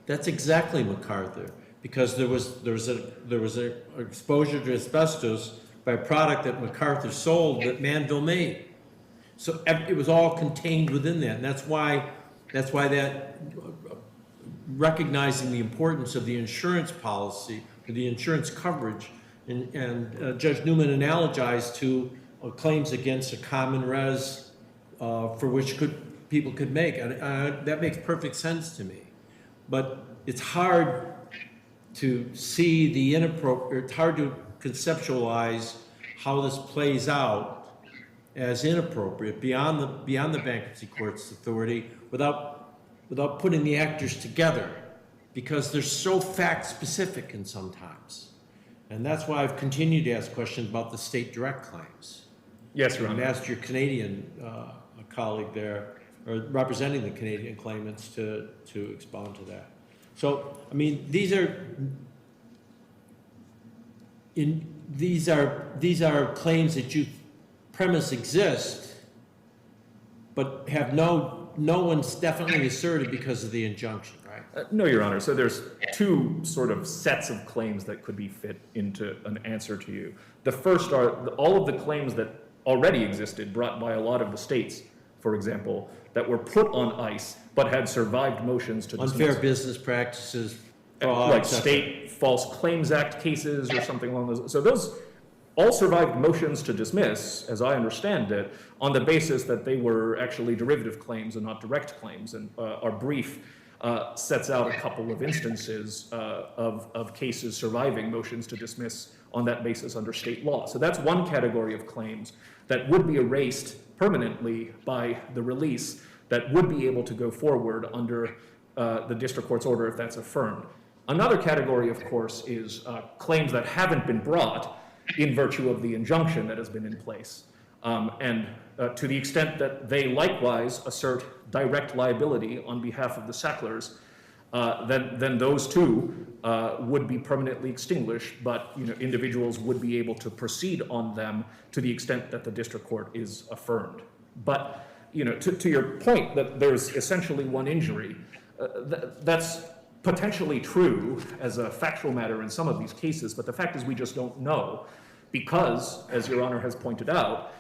That's exactly MacArthur, because there was a exposure to asbestos by a product that MacArthur sold that Manville made. So it was all contained within that, and that's why that recognizing the importance of the insurance policy, or the insurance coverage, and Judge Newman analogized to claims against a common res for which people could make, and that makes perfect sense to me. But it's hard to see the inappropriate. It's hard to conceptualize how this plays out as inappropriate beyond the bankruptcy court's authority without putting the actors together, because they're so fact specific and sometimes. And that's why I've continued to ask questions about the state direct claims. Yes, Your Honor. I've asked your Canadian colleague there, or representing the Canadian claimants, to expound to that. So, I mean, these are claims that you premise exist, but have no one's definitely asserted because of the injunction, right? No, Your Honor. So there's two sort of sets of claims that could be fit into an answer to you. The first are all of the claims that already existed, brought by a lot of the states, for example, that were put on ice but had survived motions to dismiss. Unfair business practices, fraud, like etc. state false claims act cases or something along those. So those all survived motions to dismiss, as I understand it, on the basis that they were actually derivative claims and not direct claims. And our brief sets out a couple of instances of cases surviving motions to dismiss on that basis under state law. So that's one category of claims that would be erased permanently by the release, that would be able to go forward under the district court's order if that's affirmed. Another category, of course, is claims that haven't been brought in virtue of the injunction that has been in place. And to the extent that they likewise assert direct liability on behalf of the Sacklers, then those too would be permanently extinguished, but individuals would be able to proceed on them to the extent that the district court is affirmed. But to your point that there's essentially one injury, that's potentially true as a factual matter in some of these cases, but the fact is we just don't know, because, as Your Honor has pointed out,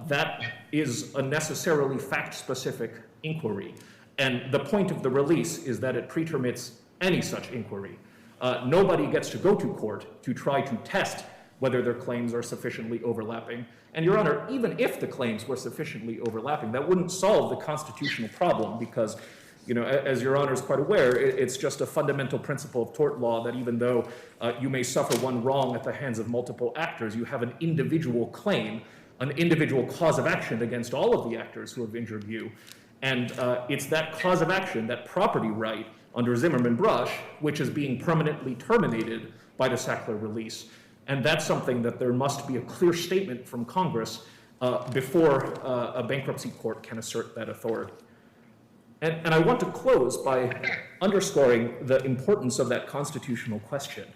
that is a necessarily fact-specific inquiry. And the point of the release is that it pretermits any such inquiry. Nobody gets to go to court to try to test whether their claims are sufficiently overlapping. And Your Honor, even if the claims were sufficiently overlapping, that wouldn't solve the constitutional problem, because as Your Honor is quite aware, it's just a fundamental principle of tort law that even though you may suffer one wrong at the hands of multiple actors, you have an individual claim, an individual cause of action against all of the actors who have injured you. And it's that cause of action, that property right under Zimmerman-Brush, which is being permanently terminated by the Sackler release. And that's something that there must be a clear statement from Congress before a bankruptcy court can assert that authority. And I want to close by underscoring the importance of that constitutional question,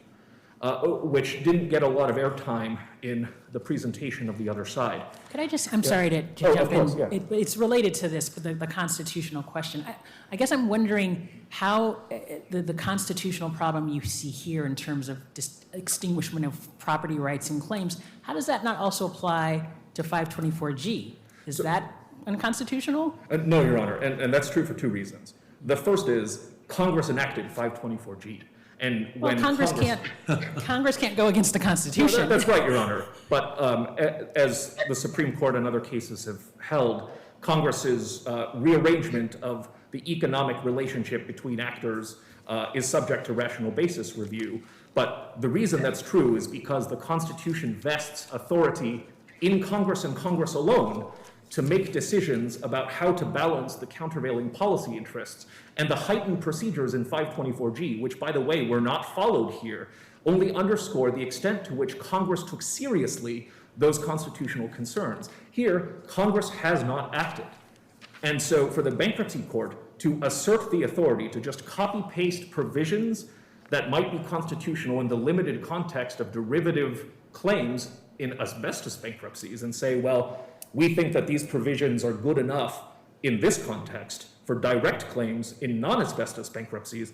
which didn't get a lot of airtime in the presentation of the other side. Could I just, I'm sorry to Oh, jump of course, in. yeah. It's related to this, but the constitutional question. I guess I'm wondering how the constitutional problem you see here in terms of extinguishment of property rights and claims, how does that not also apply to 524G? Is that unconstitutional? No, Your Honor, and that's true for two reasons. The first is Congress enacted 524G. And Well, when Congress can't go against the Constitution. No, that's right, Your Honor. But as the Supreme Court and other cases have held, Congress's rearrangement of the economic relationship between actors is subject to rational basis review. But the reason that's true is because the Constitution vests authority in Congress and Congress alone to make decisions about how to balance the countervailing policy interests. And the heightened procedures in 524G, which, by the way, were not followed here, only underscore the extent to which Congress took seriously those constitutional concerns. Here, Congress has not acted. And so for the bankruptcy court to assert the authority to just copy-paste provisions that might be constitutional in the limited context of derivative claims in asbestos bankruptcies and say, well, we think that these provisions are good enough in this context for direct claims in non-asbestos bankruptcies,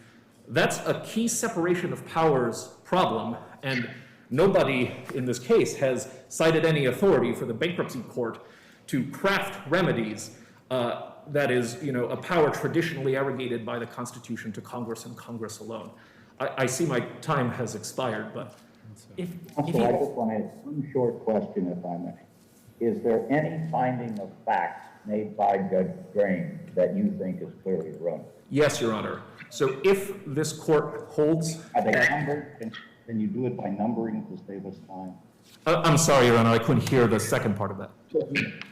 that's a key separation of powers problem, and nobody in this case has cited any authority for the bankruptcy court to craft remedies that is, a power traditionally arrogated by the Constitution to Congress and Congress alone. I see my time has expired, but If So I you, just want to ask one short question, if I may. Is there any finding of fact made by Judge Drain that you think is clearly erroneous? yes, Your Honor. So if this court holds Are they that, numbered? Can you do it by numbering to save us time? I'm sorry, Your Honor, I couldn't hear the second part of that.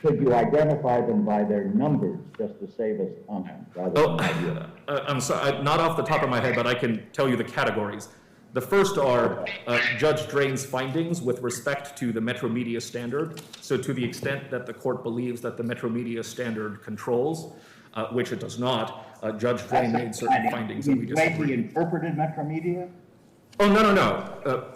Could you identify them by their numbers just to save us time? Oh, I'm sorry, not off the top of my head, but I can tell you the categories. The first are Judge Drain's findings with respect to the Metro Media standard. So to the extent that the court believes that the Metro Media standard controls, which it does not, Judge Drain made certain findings that we disagree. The interpreted Metro Media? Oh, no.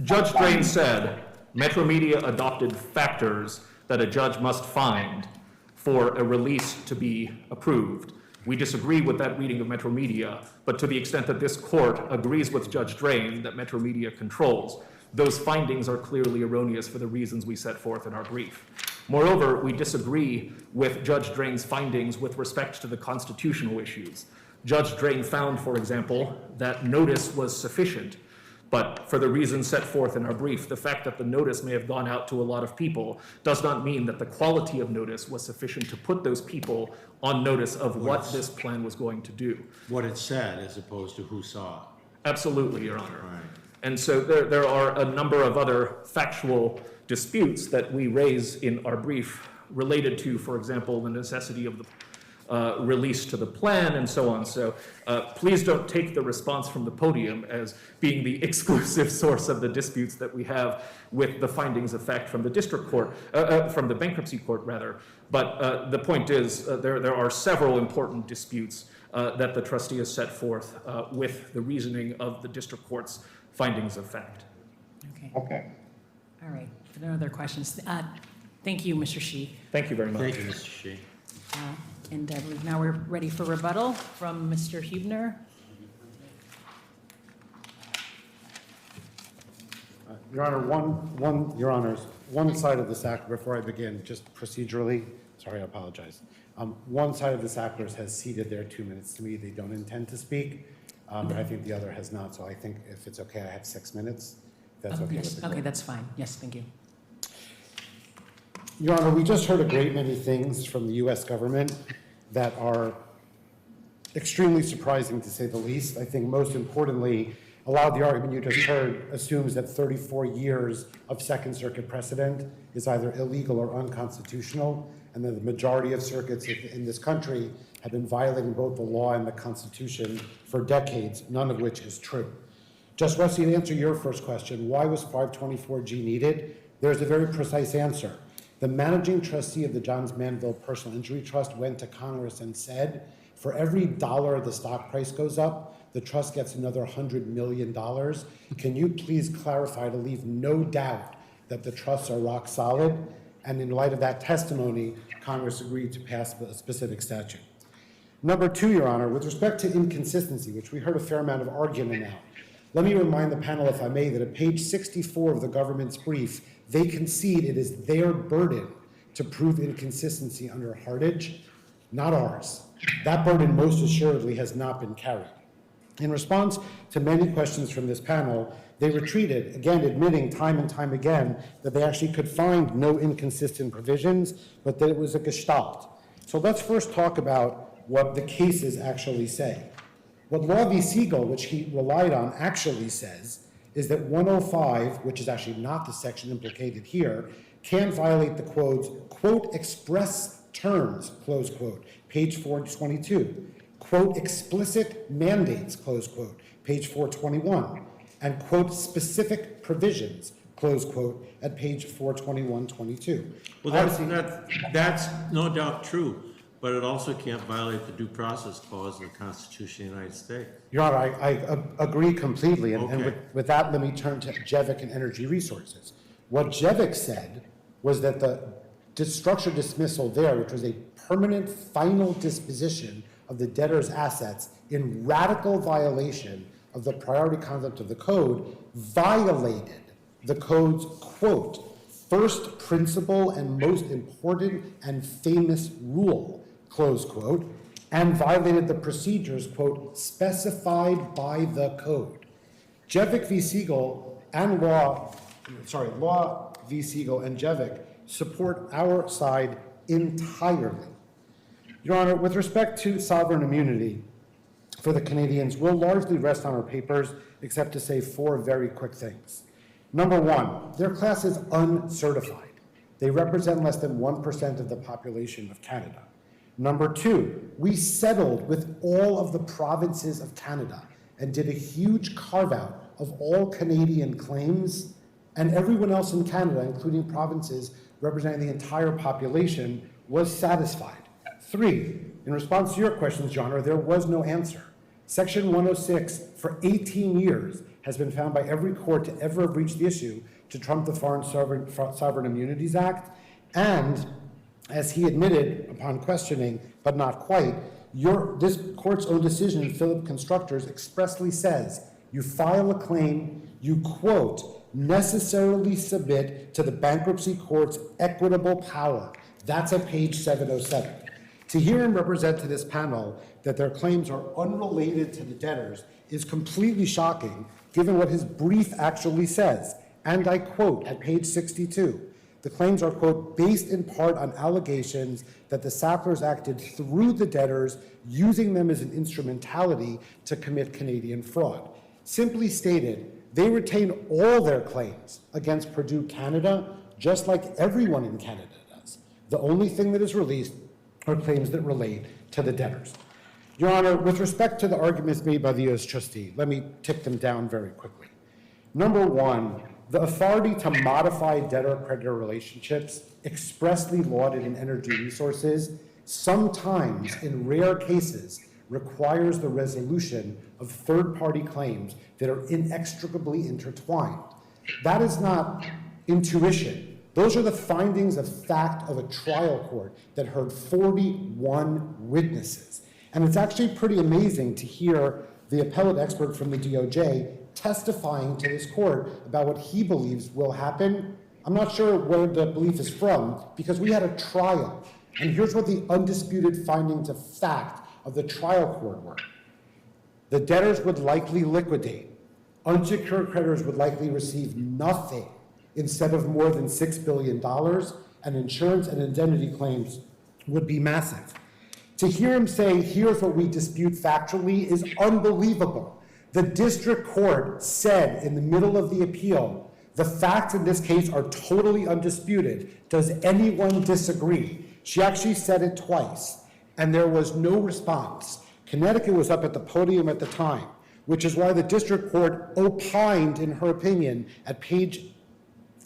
Judge Drain said Metro Media adopted factors that a judge must find for a release to be approved. We disagree with that reading of Metro Media, but to the extent that this court agrees with Judge Drain that Metro Media controls, those findings are clearly erroneous for the reasons we set forth in our brief. Moreover, we disagree with Judge Drain's findings with respect to the constitutional issues. Judge Drain found, for example, that notice was sufficient, but for the reasons set forth in our brief, the fact that the notice may have gone out to a lot of people does not mean that the quality of notice was sufficient to put those people on notice of what this plan was going to do. What it said as opposed to who saw it. Absolutely, Your Honor. Right. And so there are a number of other factual disputes that we raise in our brief related to, for example, the necessity of the release to the plan and so on. So please don't take the response from the podium as being the exclusive source of the disputes that we have with the findings of fact from the district court, from the bankruptcy court rather. But the point is there are several important disputes that the trustee has set forth with the reasoning of the district court's findings of fact. Okay. all right, if there are no other questions, thank you, Mr. Shi. Thank you very much. Thank you, Mr. Shi. And I believe now we're ready for rebuttal from Mr. Huebner. Your Honor, Your Honors, one side of the Sackler, before I begin, just procedurally, sorry, I apologize. One side of the Sacklers has ceded their 2 minutes to me. They don't intend to speak, but I think the other has not. So I think if it's okay, I have 6 minutes. If that's okay with the court. Okay, that's fine. Yes, thank you. Your Honor, we just heard a great many things from the U.S. government that are extremely surprising, to say the least. I think most importantly, a lot of the argument you just heard assumes that 34 years of Second Circuit precedent is either illegal or unconstitutional, and that the majority of circuits in this country have been violating both the law and the Constitution for decades, none of which is true. Just Rusty, to answer your first question, why was 524G needed? There's a very precise answer. The managing trustee of the Johns Manville Personal Injury Trust went to Congress and said, for every dollar the stock price goes up, the trust gets another $100 million. Can you please clarify to leave no doubt that the trusts are rock solid? And in light of that testimony, Congress agreed to pass a specific statute. Number two, Your Honor, with respect to inconsistency, which we heard a fair amount of argument now, let me remind the panel, if I may, that at page 64 of the government's brief, they concede it is their burden to prove inconsistency under Hardage, not ours. That burden most assuredly has not been carried. In response to many questions from this panel, they retreated, again admitting time and time again that they actually could find no inconsistent provisions, but that it was a gestalt. So let's first talk about what the cases actually say. What Law v. Siegel, which he relied on, actually says is that 105, which is actually not the section implicated here, can violate the quote, express terms, close quote, page 422, quote, explicit mandates, close quote, page 421, and quote, specific provisions, close quote, at page 421-22. Well, that's no doubt true. but it also can't violate the due process clause of the Constitution of the United States. Your Honor, I agree completely, and Okay. with that, let me turn to JEVIC and Energy Resources. What JEVIC said was that the structured dismissal there, which was a permanent final disposition of the debtor's assets in radical violation of the priority concept of the code, violated the code's, quote, first principle and most important and famous rule, close quote, and violated the procedures, quote, specified by the code. JEVIC v. Siegel and Law v. Siegel and JEVIC support our side entirely. Your Honor, with respect to sovereign immunity for the Canadians, we'll largely rest on our papers, except to say 4 very quick things. Number 1, their class is uncertified. They represent less than 1% of the population of Canada. Number 2, we settled with all of the provinces of Canada and did a huge carve-out of all Canadian claims, and everyone else in Canada, including provinces representing the entire population, was satisfied. 3, in response to your questions, Your Honor, there was no answer. Section 106 for 18 years has been found by every court to ever have reached the issue to trump the Foreign Sovereign Immunities Act, and as he admitted upon questioning, but not quite, this court's own decision in Philip Constructors expressly says, you file a claim, you, quote, necessarily submit to the bankruptcy court's equitable power. That's at page 707. To hear him represent to this panel that their claims are unrelated to the debtors is completely shocking, given what his brief actually says. And I quote at page 62, the claims are, quote, based in part on allegations that the Sacklers acted through the debtors, using them as an instrumentality to commit Canadian fraud. Simply stated, they retain all their claims against Purdue Canada, just like everyone in Canada does. The only thing that is released are claims that relate to the debtors. Your Honor, with respect to the arguments made by the U.S. trustee, let me tick them down very quickly. Number 1, the authority to modify debtor-creditor relationships expressly lauded in Energy Resources, sometimes in rare cases requires the resolution of third-party claims that are inextricably intertwined. That is not intuition. Those are the findings of fact of a trial court that heard 41 witnesses. And it's actually pretty amazing to hear the appellate expert from the DOJ testifying to this court about what he believes will happen. I'm not sure where the belief is from, because we had a trial. And here's what the undisputed findings of fact of the trial court were. The debtors would likely liquidate. Unsecured creditors would likely receive nothing instead of more than $6 billion, and insurance and indemnity claims would be massive. To hear him say, here's what we dispute factually, is unbelievable. The district court said in the middle of the appeal, the facts in this case are totally undisputed. Does anyone disagree? She actually said it twice, and there was no response. Connecticut was up at the podium at the time, which is why the district court opined in her opinion at page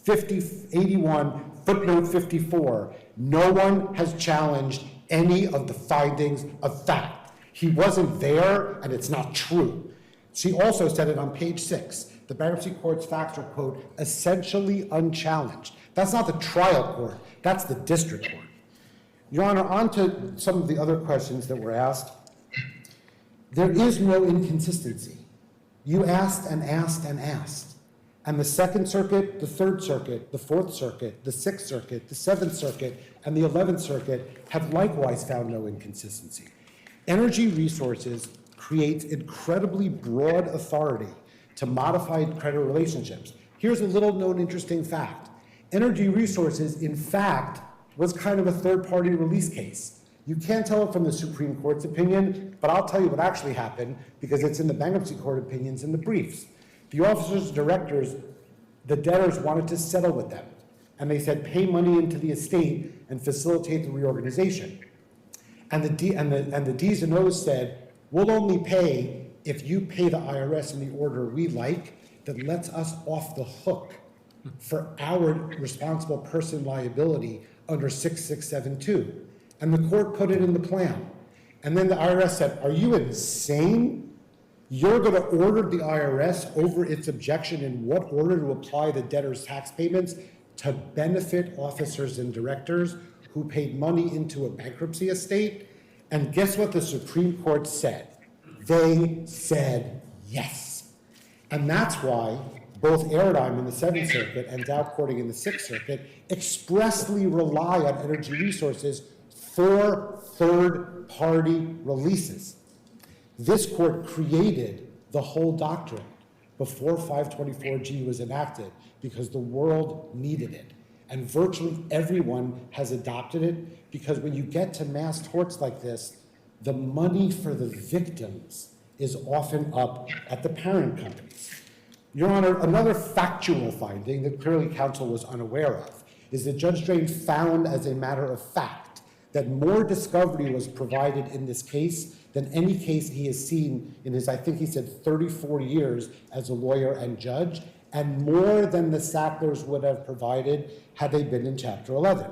81, footnote 54, no one has challenged any of the findings of fact. He wasn't there, and it's not true. She also said it on page 6. The bankruptcy court's facts are, quote, essentially unchallenged. That's not the trial court, that's the district court. Your Honor, on to some of the other questions that were asked. There is no inconsistency. You asked and asked and asked. And the Second Circuit, the Third Circuit, the Fourth Circuit, the Sixth Circuit, the Seventh Circuit, and the 11th Circuit have likewise found no inconsistency. Energy Resources creates incredibly broad authority to modify creditor relationships. Here's a little known interesting fact. Energy Resources, in fact, was kind of a third-party release case. You can't tell it from the Supreme Court's opinion, but I'll tell you what actually happened because it's in the bankruptcy court opinions in the briefs. The officers and directors, the debtors wanted to settle with them, and they said pay money into the estate and facilitate the reorganization. And the D's and O's said, we'll only pay if you pay the IRS in the order we like that lets us off the hook for our responsible person liability under 6672. And the court put it in the plan. And then the IRS said, are you insane? You're going to order the IRS over its objection in what order to apply the debtor's tax payments to benefit officers and directors who paid money into a bankruptcy estate? And guess what the Supreme Court said? They said yes. And that's why both Aradime in the Seventh Circuit and Dow Corning in the Sixth Circuit expressly rely on energy resources for third-party releases. This court created the whole doctrine before 524G was enacted because the world needed it. And virtually everyone has adopted it because when you get to mass torts like this, the money for the victims is often up at the parent companies. Your Honor, another factual finding that clearly counsel was unaware of is that Judge Drain found as a matter of fact that more discovery was provided in this case than any case he has seen in his, I think he said, 34 years as a lawyer and judge, and more than the Sacklers would have provided had they been in Chapter 11.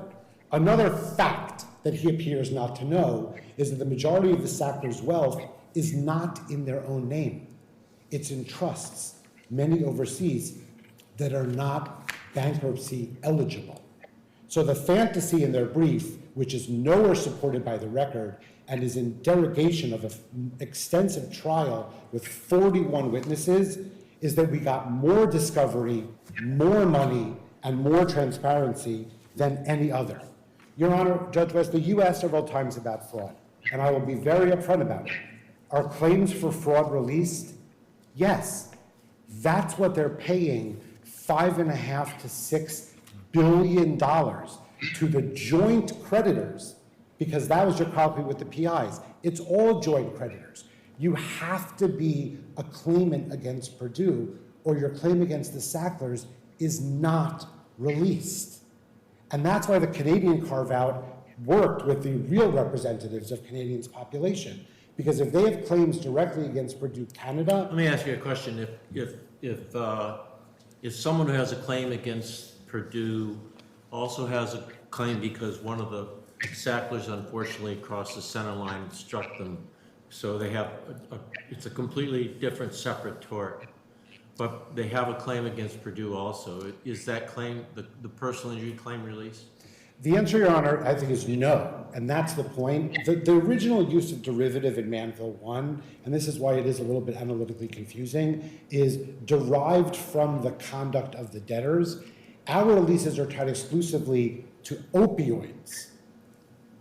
Another fact that he appears not to know is that the majority of the Sacklers' wealth is not in their own name. It's in trusts, many overseas, that are not bankruptcy eligible. So the fantasy in their brief, which is nowhere supported by the record and is in derogation of an extensive trial with 41 witnesses, is that we got more discovery, more money, and more transparency than any other. Your Honor, Judge West, you asked several times about fraud, and I will be very upfront about it. Are claims for fraud released? Yes. That's what they're paying $5.5 to $6 billion to the joint creditors, because that was your colloquy with the PIs. It's all joint creditors. You have to be a claimant against Purdue, or your claim against the Sacklers is not released. And that's why the Canadian carve-out worked with the real representatives of Canadians' population. Because if they have claims directly against Purdue Canada... Let me ask you a question. If someone who has a claim against Purdue also has a claim because one of the Sacklers unfortunately crossed the center line and struck them, so they have it's a completely different, separate tort, but they have a claim against Purdue also. Is that claim, the personal injury claim, released? The answer, Your Honor, I think is no, and that's the point. The original use of derivative in Manville 1, and this is why it is a little bit analytically confusing, is derived from the conduct of the debtors. Our releases are tied exclusively to opioids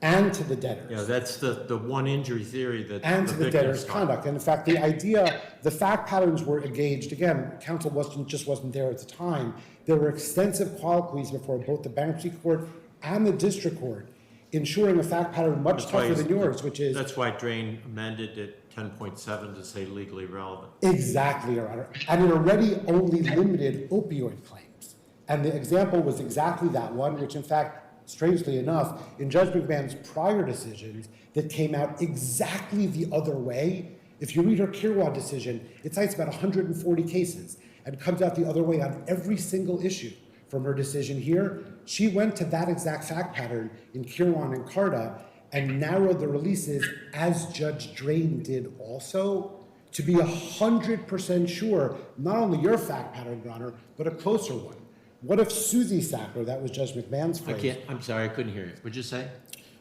and to the debtors. Yeah, that's the one injury theory that and to the debtor's conduct. And in fact, the idea, the fact patterns were engaged, again, counsel wasn't there at the time. There were extensive colloquies before both the bankruptcy court and the district court, ensuring a fact pattern much tougher than yours, which is... That's why Drain amended it 10.7 to say legally relevant. Exactly, Your Honor. And it already only limited opioid claims. And the example was exactly that one, which in fact, strangely enough, in Judge McMahon's prior decisions that came out exactly the other way, if you read her Kirwan decision, it cites about 140 cases and comes out the other way on every single issue. From her decision here, she went to that exact fact pattern in Kirwan and Carta and narrowed the releases, as Judge Drain did also, to be 100% sure, not only your fact pattern, Your Honor, but a closer one. What if Susie Sackler, that was Judge McMahon's phrase. I'm sorry, I couldn't hear you. What'd you say?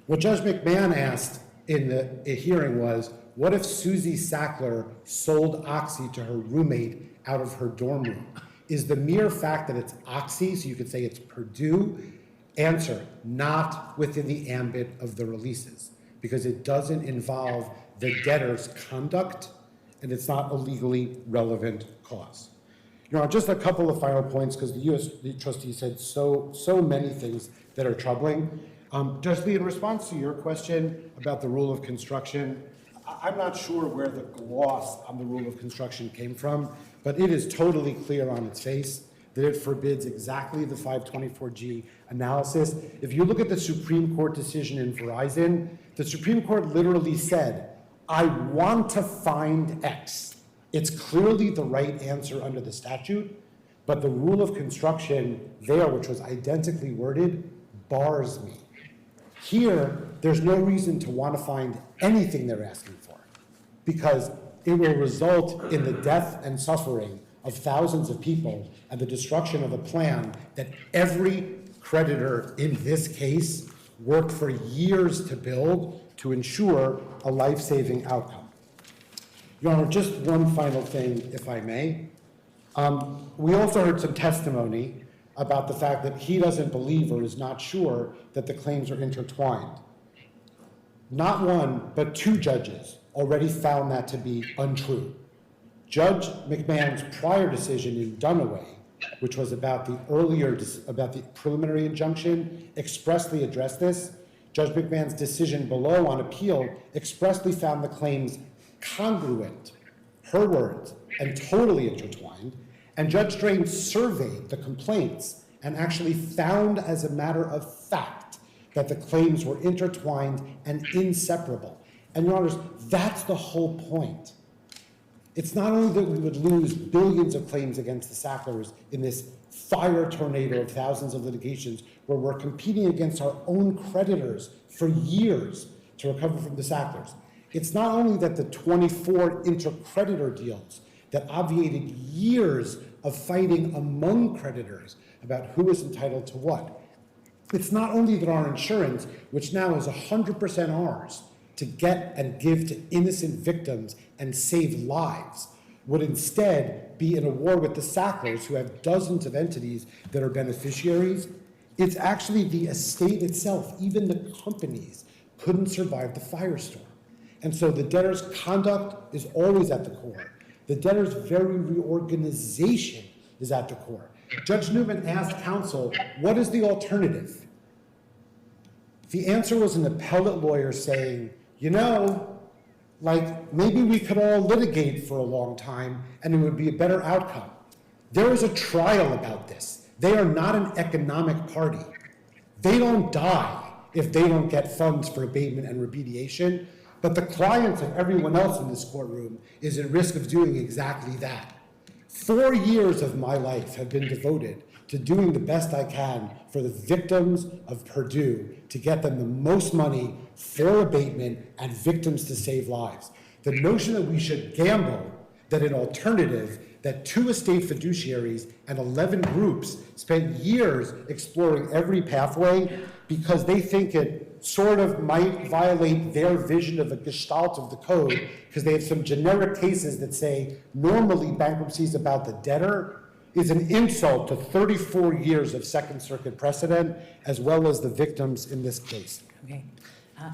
What Judge McMahon asked in the hearing was, what if Susie Sackler sold Oxy to her roommate out of her dorm room? Is the mere fact that it's Oxy, so you could say it's Purdue? Answer, not within the ambit of the releases, because it doesn't involve the debtor's conduct, and it's not a legally relevant cause. You know, just a couple of final points, because the U.S. trustee said so many things that are troubling. Judge Lee, in response to your question about the rule of construction, I'm not sure where the gloss on the rule of construction came from, but it is totally clear on its face that it forbids exactly the 524G analysis. If you look at the Supreme Court decision in Verizon, the Supreme Court literally said, I want to find X. It's clearly the right answer under the statute, but the rule of construction there, which was identically worded, bars me. Here, there's no reason to want to find anything they're asking for, because it will result in the death and suffering of thousands of people and the destruction of a plan that every creditor in this case worked for years to build to ensure a life-saving outcome. Your Honor, just one final thing, if I may. We also heard some testimony about the fact that he doesn't believe or is not sure that the claims are intertwined. Not one, but two judges already found that to be untrue. Judge McMahon's prior decision in Dunaway, which was about the preliminary injunction, expressly addressed this. Judge McMahon's decision below on appeal expressly found the claims congruent, her words, and totally intertwined. And Judge Drain surveyed the complaints and actually found as a matter of fact that the claims were intertwined and inseparable. And Your Honors, that's the whole point. It's not only that we would lose billions of claims against the Sacklers in this fire tornado of thousands of litigations where we're competing against our own creditors for years to recover from the Sacklers. It's not only that the 24 intercreditor deals that obviated years of fighting among creditors about who is entitled to what. It's not only that our insurance, which now is 100% ours, to get and give to innocent victims and save lives, would instead be in a war with the Sacklers, who have dozens of entities that are beneficiaries. It's actually the estate itself, even the companies, couldn't survive the firestorm. And so the debtor's conduct is always at the core. The debtor's very reorganization is at the core. Judge Newman asked counsel, what is the alternative? The answer was an appellate lawyer saying, you know, like maybe we could all litigate for a long time and it would be a better outcome. There is a trial about this. They are not an economic party. They don't die if they don't get funds for abatement and remediation, but the clients of everyone else in this courtroom is at risk of doing exactly that. 4 years of my life have been devoted to doing the best I can for the victims of Purdue to get them the most money for abatement and victims to save lives. The notion that we should gamble that an alternative that 2 estate fiduciaries and 11 groups spent years exploring every pathway because they think it sort of might violate their vision of a gestalt of the code because they have some generic cases that say normally bankruptcy is about the debtor is an insult to 34 years of Second Circuit precedent as well as the victims in this case. Okay.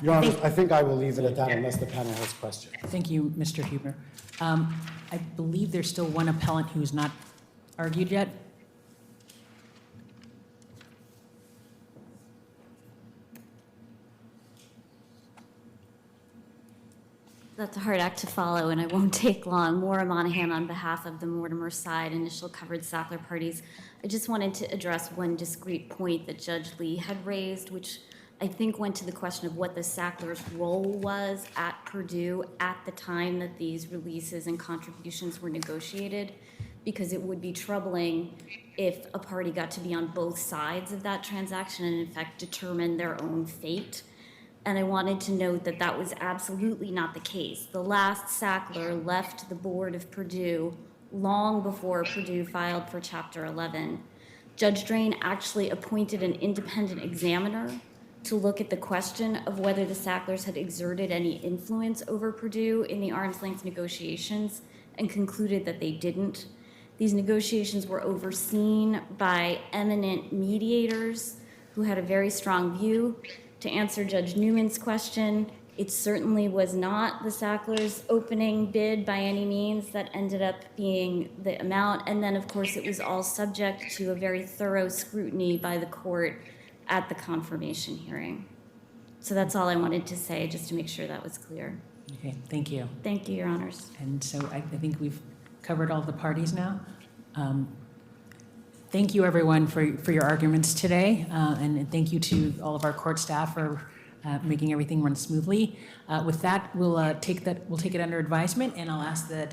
Your Honor, I think I will leave it at that unless the panel has questions. Thank you, Mr. Huebner. I believe there's still one appellant who's not argued yet. That's a hard act to follow, and I won't take long. Maura Monahan on behalf of the Mortimer side, initial covered Sackler parties. I just wanted to address one discrete point that Judge Lee had raised, which I think went to the question of what the Sacklers' role was at Purdue at the time that these releases and contributions were negotiated, because it would be troubling if a party got to be on both sides of that transaction and in fact determine their own fate. And I wanted to note that that was absolutely not the case. The last Sackler left the board of Purdue long before Purdue filed for Chapter 11. Judge Drain actually appointed an independent examiner to look at the question of whether the Sacklers had exerted any influence over Purdue in the arm's length negotiations and concluded that they didn't. These negotiations were overseen by eminent mediators who had a very strong view. To answer Judge Newman's question, it certainly was not the Sacklers' opening bid by any means that ended up being the amount. And then, of course, it was all subject to a very thorough scrutiny by the court at the confirmation hearing. So that's all I wanted to say, just to make sure that was clear. Okay, thank you. Thank you, Your Honors. And so I think we've covered all the parties now. Thank you, everyone, for your arguments today, and thank you to all of our court staff for making everything run smoothly. With that, we'll take it under advisement, and I'll ask the